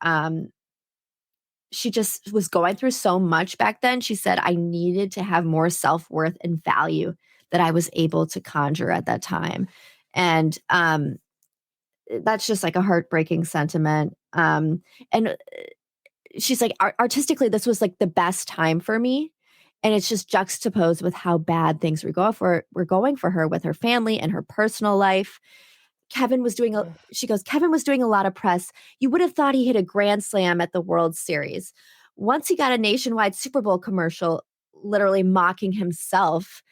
she just was going through so much back then. She said, I needed to have more self-worth and value that I was able to conjure at that time. And that's just like a heartbreaking sentiment. And she's like, artistically, this was like the best time for me. And it's just juxtaposed with how bad things were going for her with her family and her personal life. She goes, Kevin was doing a lot of press. You would have thought he hit a grand slam at the World Series. Once he got a nationwide Super Bowl commercial, literally mocking himself.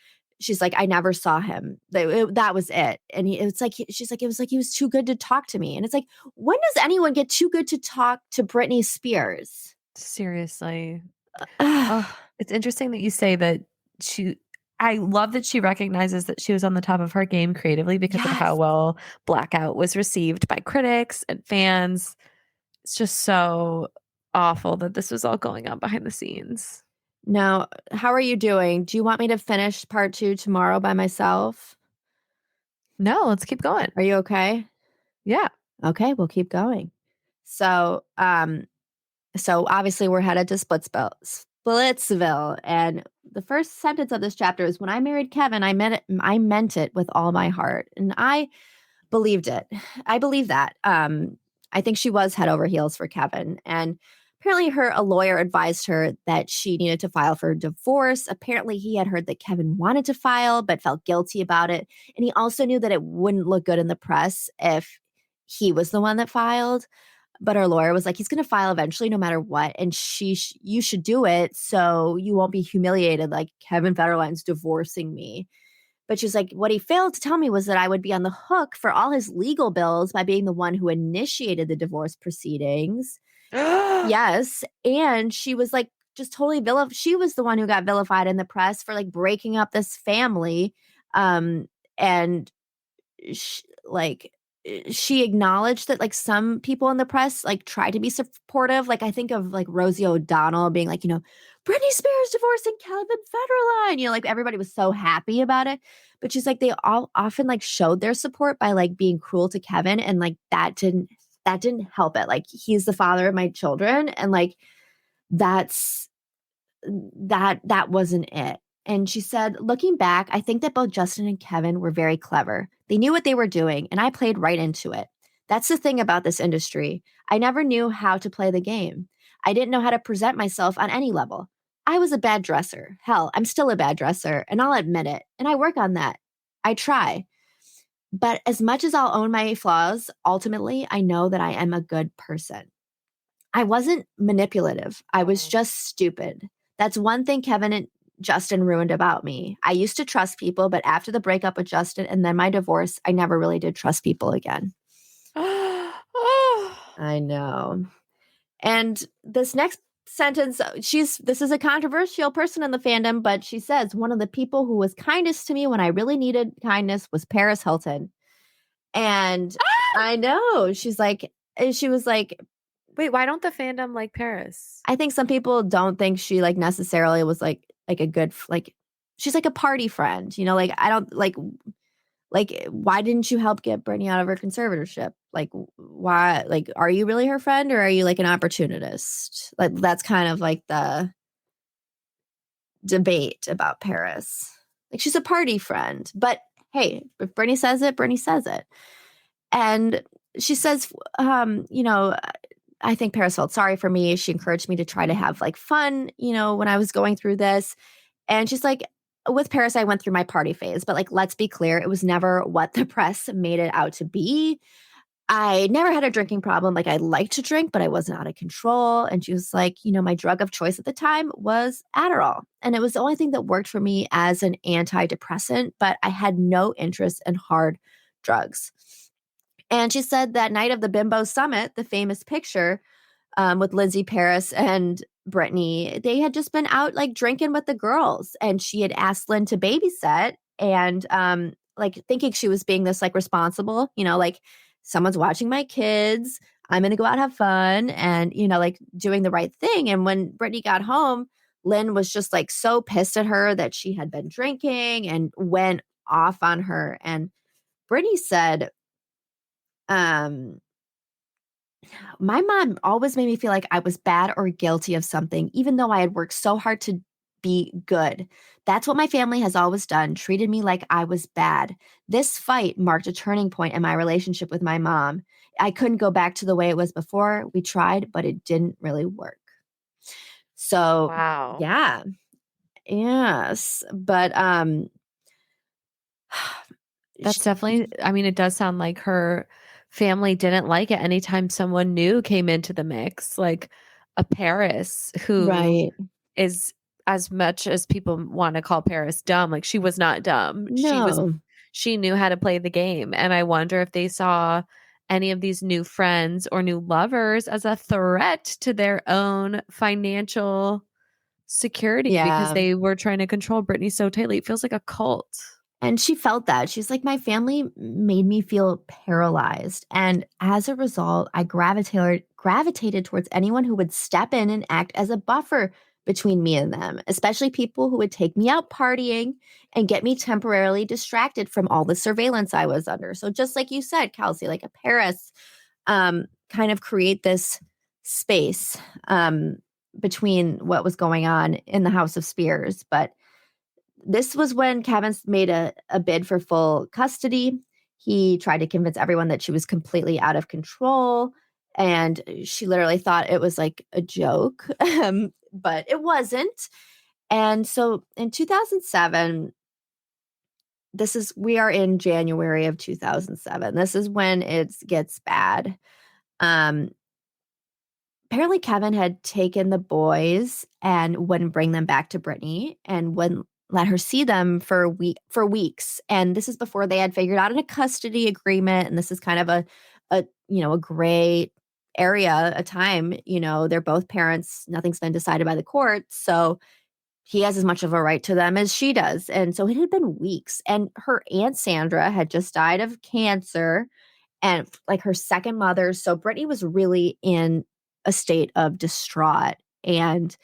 She's like, I never saw him. That was it. And she's like, it was like he was too good to talk to me. And it's like, when does anyone get too good to talk to Britney Spears? Seriously. Ugh. Oh, it's interesting that you say that I love that she recognizes that she was on the top of her game creatively because of how Yes. well Blackout was received by critics and fans. It's just so awful that this was all going on behind the scenes. Now, how are you doing? Do you want me to finish part 2 tomorrow by myself? No, let's keep going. Are you okay? Yeah. Okay, we'll keep going. So, so obviously we're headed to Splitsville, and the first sentence of this chapter is, when I married Kevin, I meant it with all my heart. And I believed it. I believe that. I think she was head over heels for Kevin. And apparently a lawyer advised her that she needed to file for divorce. Apparently he had heard that Kevin wanted to file but felt guilty about it. And he also knew that it wouldn't look good in the press if he was the one that filed. But her lawyer was like, he's going to file eventually, no matter what. And you should do it so you won't be humiliated like Kevin Federline's divorcing me. But she's like, what he failed to tell me was that I would be on the hook for all his legal bills by being the one who initiated the divorce proceedings. Yes. And she was like, just totally she was the one who got vilified in the press for like breaking up this family. And she acknowledged that like some people in the press like tried to be supportive. Like I think of like Rosie O'Donnell being like, Britney Spears divorcing Kevin Federline. Like everybody was so happy about it. But she's like, they all often like showed their support by like being cruel to Kevin. And like that didn't help it. Like he's the father of my children. And like that wasn't it. And she said, looking back, I think that both Justin and Kevin were very clever. They knew what they were doing, and I played right into it. That's the thing about this industry. I never knew how to play the game. I didn't know how to present myself on any level. I was a bad dresser. Hell, I'm still a bad dresser, and I'll admit it. And I work on that. I try. But as much as I'll own my flaws, ultimately, I know that I am a good person. I wasn't manipulative. I was just stupid. That's one thing Kevin and Justin ruined about me. I used to trust people, but after the breakup with Justin and then my divorce, I never really did trust people again. I know. And this next sentence, this is a controversial person in the fandom, but she says, one of the people who was kindest to me when I really needed kindness was Paris Hilton. And I know, she was like, wait, why don't the fandom like Paris? I think some people don't think she like necessarily was like a good, like, she's like a party friend, like I don't like, why didn't you help get Britney out of her conservatorship? Like, why, like, are you really her friend or are you like an opportunist? Like, that's kind of like the debate about Paris. Like, she's a party friend, but hey, if Britney says it, Britney says it. And she says, I think Paris felt sorry for me. She encouraged me to try to have like fun, when I was going through this. And she's like, with Paris, I went through my party phase, but like, let's be clear, it was never what the press made it out to be. I never had a drinking problem. Like I liked to drink, but I wasn't out of control. And she was like, my drug of choice at the time was Adderall. And it was the only thing that worked for me as an antidepressant, but I had no interest in hard drugs. And she said that night of the Bimbo Summit, the famous picture with Lindsay Paris and Britney, they had just been out like drinking with the girls. And she had asked Lynn to babysit and like thinking she was being this like responsible, like someone's watching my kids. I'm going to go out and have fun and, like doing the right thing. And when Britney got home, Lynn was just like so pissed at her that she had been drinking and went off on her. And Britney said, Um, my mom always made me feel like I was bad or guilty of something, even though I had worked so hard to be good. That's what my family has always done, treated me like I was bad. This fight marked a turning point in my relationship with my mom. I couldn't go back to the way it was before. We tried, but it didn't really work. So, Wow. yeah. Yes. But That's definitely, I mean, it does sound like her family didn't like it anytime someone new came into the mix, like a Paris who right. is, as much as people want to call Paris dumb, like she was not dumb. No. She knew how to play the game. And I wonder if they saw any of these new friends or new lovers as a threat to their own financial security because Yeah. they were trying to control Britney so tightly. It feels like a cult. And she felt that. She's like, my family made me feel paralyzed. And as a result, I gravitated towards anyone who would step in and act as a buffer between me and them, especially people who would take me out partying and get me temporarily distracted from all the surveillance I was under. So just like you said, Kelsey, like a Paris, kind of create this space between what was going on in the House of Spears. But this was when Kevin made a bid for full custody. He tried to convince everyone that she was completely out of control. And she literally thought it was like a joke, but it wasn't. And so in 2007, we are in January of 2007. This is when it gets bad. Um, Apparently Kevin had taken the boys and wouldn't bring them back to Brittany and wouldn't let her see them for weeks. And this is before they had figured out a custody agreement. And this is kind of a gray area, a time, they're both parents. Nothing's been decided by the court. So he has as much of a right to them as she does. And so it had been weeks. And her Aunt Sandra had just died of cancer and like her second mother. So Brittany was really in a state of distraught. And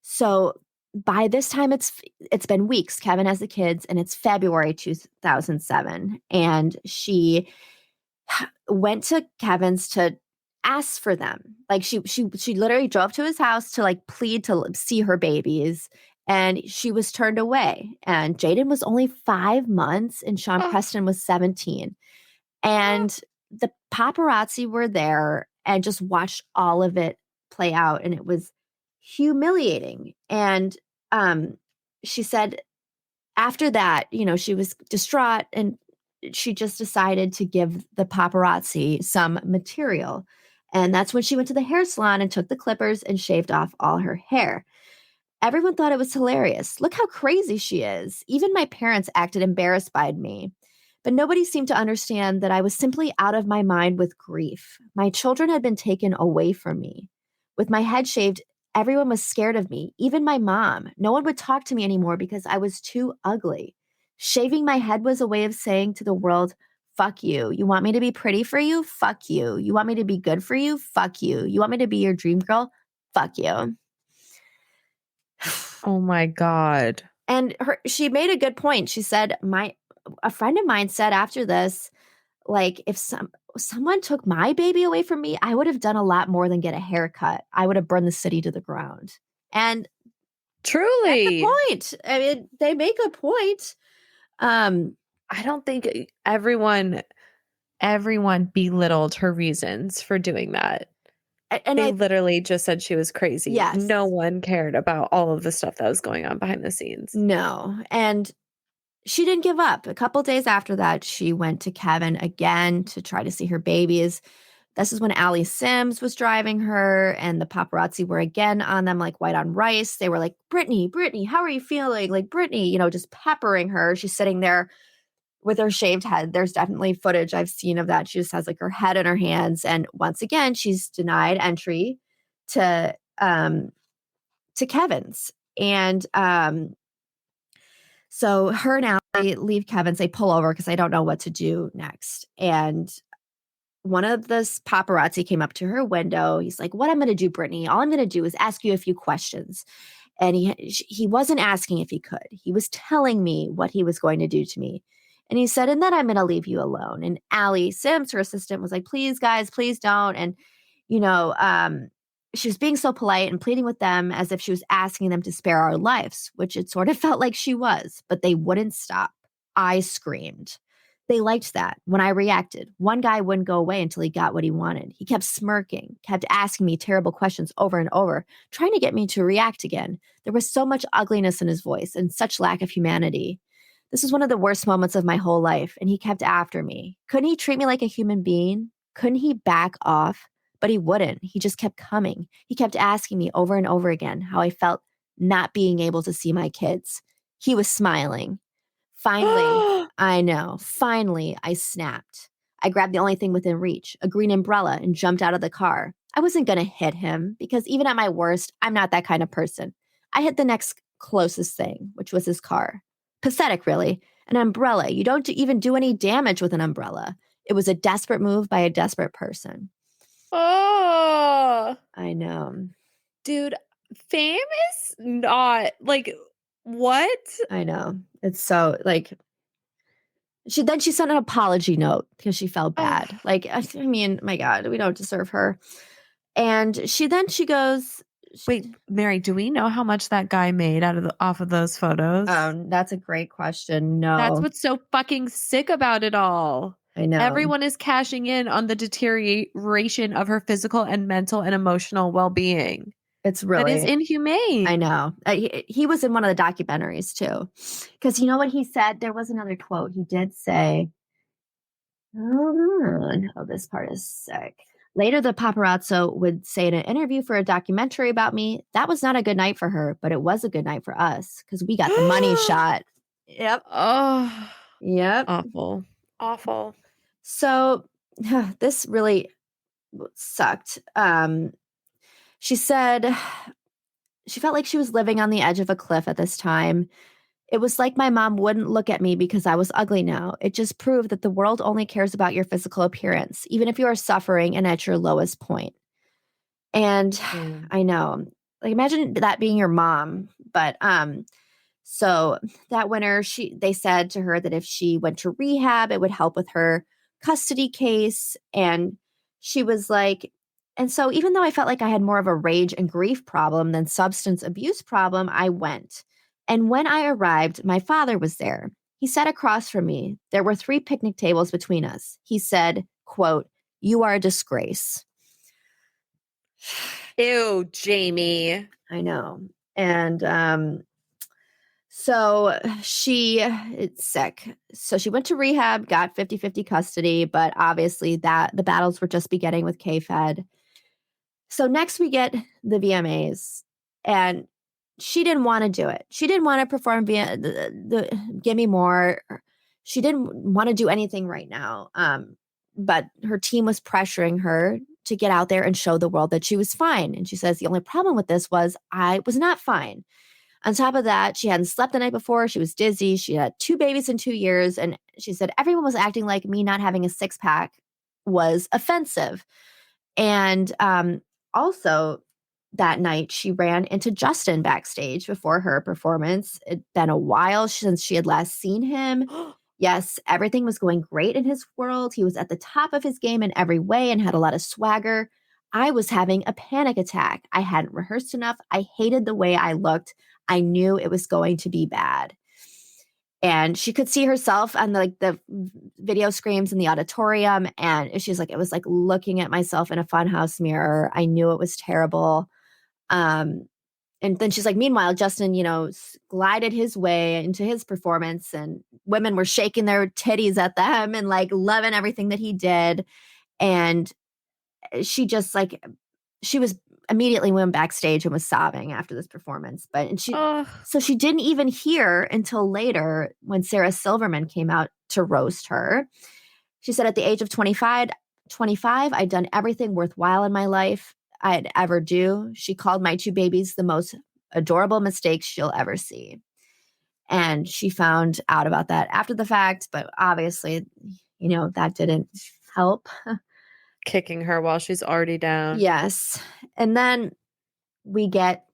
so by this time it's been weeks. Kevin has the kids and it's February 2007. And she went to Kevin's to ask for them. Like she literally drove to his house to like plead to see her babies. And she was turned away. And Jaden was only 5 months and Sean Oh, Preston was 17. And the paparazzi were there and just watched all of it play out. And it was humiliating. And she said after that, she was distraught and she just decided to give the paparazzi some material. And that's when she went to the hair salon and took the clippers and shaved off all her hair. Everyone thought it was hilarious. Look how crazy she is. Even my parents acted embarrassed by me. But nobody seemed to understand that I was simply out of my mind with grief. My children had been taken away from me. With my head shaved, everyone was scared of me, even my mom. No one would talk to me anymore because I was too ugly. Shaving my head was a way of saying to the world, fuck you. You want me to be pretty for you? Fuck you. You want me to be good for you? Fuck you. You want me to be your dream girl? Fuck you. oh my God. And she made a good point. She said, a friend of mine said after this, like, if someone took my baby away from me, I would have done a lot more than get a haircut. I would have burned the city to the ground. And that's the Truly. point. I mean, they make a point. I don't think everyone belittled her reasons for doing that. And They I literally just said she was crazy. yes. No one cared about all of the stuff that was going on behind the scenes. No. And she didn't give up. A couple days after that, she went to Kevin again to try to see her babies. This is when Allie Sims was driving her, and the paparazzi were again on them like white on rice. They were like, Brittany, how are you feeling? Like, Brittany, just peppering her. She's sitting there with her shaved head. There's definitely footage I've seen of that. She just has like her head in her hands. And once again, she's denied entry to Kevin's. And so her and Allie leave Kevin's. They pull over because they don't know what to do next. And one of the paparazzi came up to her window. He's like, what I'm going to do, Brittany, all I'm going to do is ask you a few questions. And he wasn't asking if he could. He was telling me what he was going to do to me. And he said, and then I'm going to leave you alone. And Allie Sims, her assistant, was like, please, guys, please don't. And, you know, she was being so polite and pleading with them as if she was asking them to spare our lives, which it sort of felt like she was, but they wouldn't stop. I screamed. They liked that when I reacted. One guy wouldn't go away until he got what he wanted. He kept smirking, kept asking me terrible questions over and over, trying to get me to react again. There was so much ugliness in his voice and such lack of humanity. This was one of the worst moments of my whole life, and he kept after me. Couldn't he treat me like a human being? Couldn't he back off? But he wouldn't. He just kept coming. He kept asking me over and over again how I felt not being able to see my kids. He was smiling. Finally, I know. Finally, I snapped. I grabbed the only thing within reach, a green umbrella, and jumped out of the car. I wasn't going to hit him because even at my worst, I'm not that kind of person. I hit the next closest thing, which was his car. Pathetic, really. An umbrella. You don't even do any damage with an umbrella. It was a desperate move by a desperate person. Oh, I know. dude, fame is not like what? I know. It's so like she sent an apology note because she felt bad. Like, I mean, my God, we don't deserve her. And she goes, Wait, Mary, do we know how much that guy made off of those photos? That's a great question. No. That's what's so fucking sick about it all. I know. Everyone is cashing in on the deterioration of her physical and mental and emotional well-being. It's really, that is inhumane. I know. He was in one of the documentaries too. Because you know what he said? There was another quote. He did say, oh, this part is sick. Later, the paparazzo would say in an interview for a documentary about me, that was not a good night for her, but it was a good night for us because we got the money shot. Yep. Oh, yep. Awful. Awful. So this really sucked. She said she felt like she was living on the edge of a cliff at this time. It was like my mom wouldn't look at me because I was ugly now. It just proved that the world only cares about your physical appearance, even if you are suffering and at your lowest point. And I know, like, imagine that being your mom. But so that winter, they said to her that if she went to rehab, it would help with her custody case. And she was like, and so even though I felt like I had more of a rage and grief problem than substance abuse problem, I went. And when I arrived, my father was there. He sat across from me. There were 3 picnic tables between us. He said, quote, "You are a disgrace." Ew, Jamie. I know. And so it's sick. So she went to rehab, got 50-50 custody, but obviously the battles were just beginning with K-Fed. So next we get the VMAs, and she didn't want to do it. She didn't want to perform the Give Me More. She didn't want to do anything right now. But her team was pressuring her to get out there and show the world that she was fine. And she says, the only problem with this was I was not fine. On top of that, she hadn't slept the night before. She was dizzy. She had 2 babies in 2 years. And she said, everyone was acting like me not having a 6-pack was offensive. And also that night, she ran into Justin backstage before her performance. It'd been a while since she had last seen him. Yes, everything was going great in his world. He was at the top of his game in every way and had a lot of swagger. I was having a panic attack. I hadn't rehearsed enough. I hated the way I looked. I knew it was going to be bad. And she could see herself on the video screens in the auditorium. And she's like, it was like looking at myself in a funhouse mirror. I knew it was terrible. And then she's like, meanwhile, Justin, glided his way into his performance, and women were shaking their titties at them and like loving everything that he did. And she just she was immediately went backstage and was sobbing after this performance. So she didn't even hear until later when Sarah Silverman came out to roast her. She said, at the age of 25, I'd done everything worthwhile in my life I'd ever do. She called my 2 babies the most adorable mistakes she'll ever see. And she found out about that after the fact, but obviously, that didn't help. Kicking her while she's already down. Yes. And then we get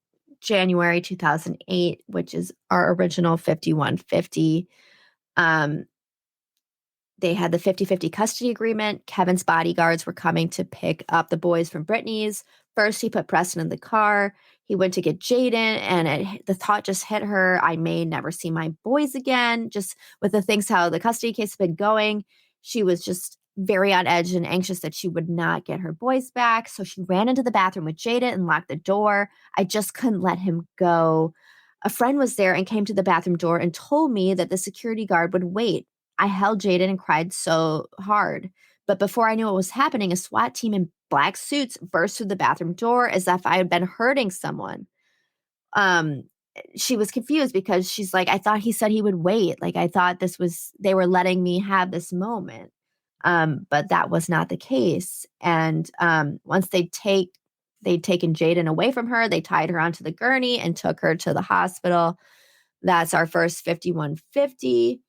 January 2008, which is our original 5150. They had the 50-50 custody agreement. Kevin's bodyguards were coming to pick up the boys from Britney's. First, he put Preston in the car. He went to get Jaden, and the thought just hit her, I may never see my boys again. Just with the things, how the custody case had been going, she was just very on edge and anxious that she would not get her boys back. So she ran into the bathroom with Jaden and locked the door. I just couldn't let him go. A friend was there and came to the bathroom door and told me that the security guard would wait. I held Jaden and cried so hard. But before I knew what was happening, a SWAT team in black suits burst through the bathroom door as if I had been hurting someone. She was confused because she's like, I thought he said he would wait. Like, I thought they were letting me have this moment. But that was not the case. And once they'd taken Jaden away from her, they tied her onto the gurney and took her to the hospital. That's our first 5150.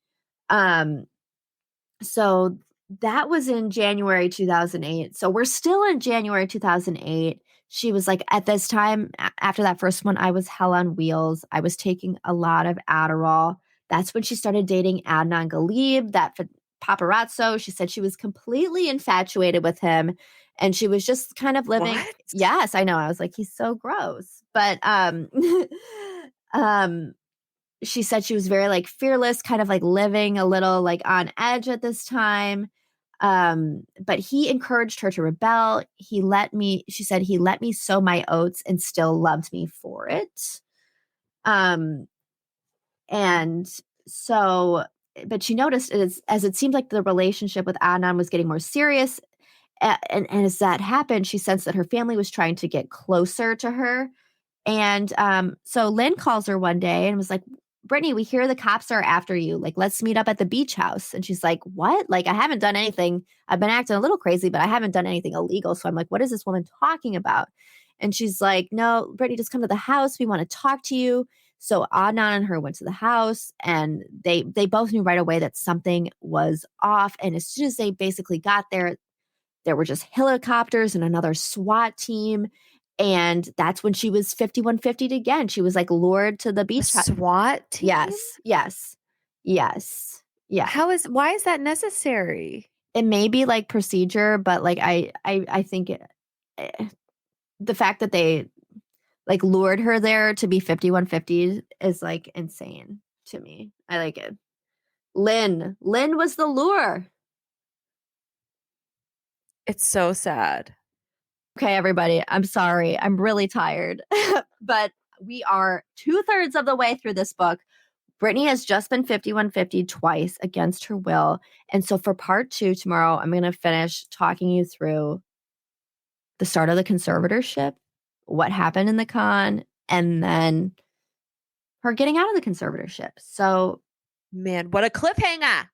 So that was in January 2008. So we're still in January 2008. She was like, at this time, after that first one, I was hell on wheels. I was taking a lot of Adderall. That's when she started dating Adnan Galib, that paparazzo. She said she was completely infatuated with him. And she was just kind of living. What? Yes, I know. I was like, he's so gross. But she said she was very like fearless, kind of like living a little like on edge at this time. But he encouraged her to rebel. She said he let me sow my oats and still loved me for it. And so, but she noticed as it seemed like the relationship with Adnan was getting more serious. And as that happened, she sensed that her family was trying to get closer to her. And so Lynn calls her one day and was like, Britney, we hear the cops are after you. Like, let's meet up at the beach house. And she's like, what? Like, I haven't done anything. I've been acting a little crazy, but I haven't done anything illegal. So I'm like, what is this woman talking about? And she's like, no, Britney, just come to the house. We want to talk to you. So Adnan and her went to the house, and they both knew right away that something was off. And as soon as they basically got there were just helicopters and another SWAT team. And that's when she was 5150'd again. She was like lured to the beach. SWAT team? Yes. Yeah. Why is that necessary? It may be like procedure, but like I think the fact that they like lured her there to be 5150 is like insane to me. I like it. Lynn was the lure. It's so sad. Okay, everybody, I'm sorry. I'm really tired, but we are 2/3 of the way through this book. Britney has just been 5150 twice against her will. And so for part 2 tomorrow, I'm going to finish talking you through the start of the conservatorship, what happened in the con, and then her getting out of the conservatorship. So, man, what a cliffhanger.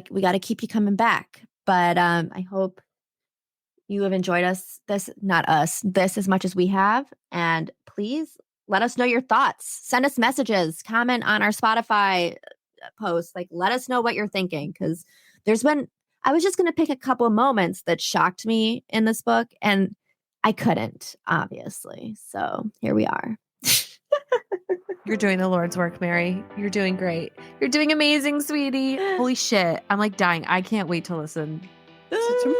We got to keep you coming back. But I hope you have enjoyed this as much as we have. And please let us know your thoughts. Send us messages, comment on our Spotify post. Like, let us know what you're thinking. Because I was just going to pick a couple of moments that shocked me in this book, and I couldn't, obviously. So here we are. You're doing the Lord's work, Mary. You're doing great. You're doing amazing, sweetie. Holy shit. I'm like dying. I can't wait to listen to tomorrow.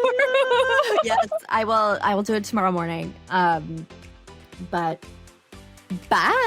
Yes, I will do it tomorrow morning. But bye.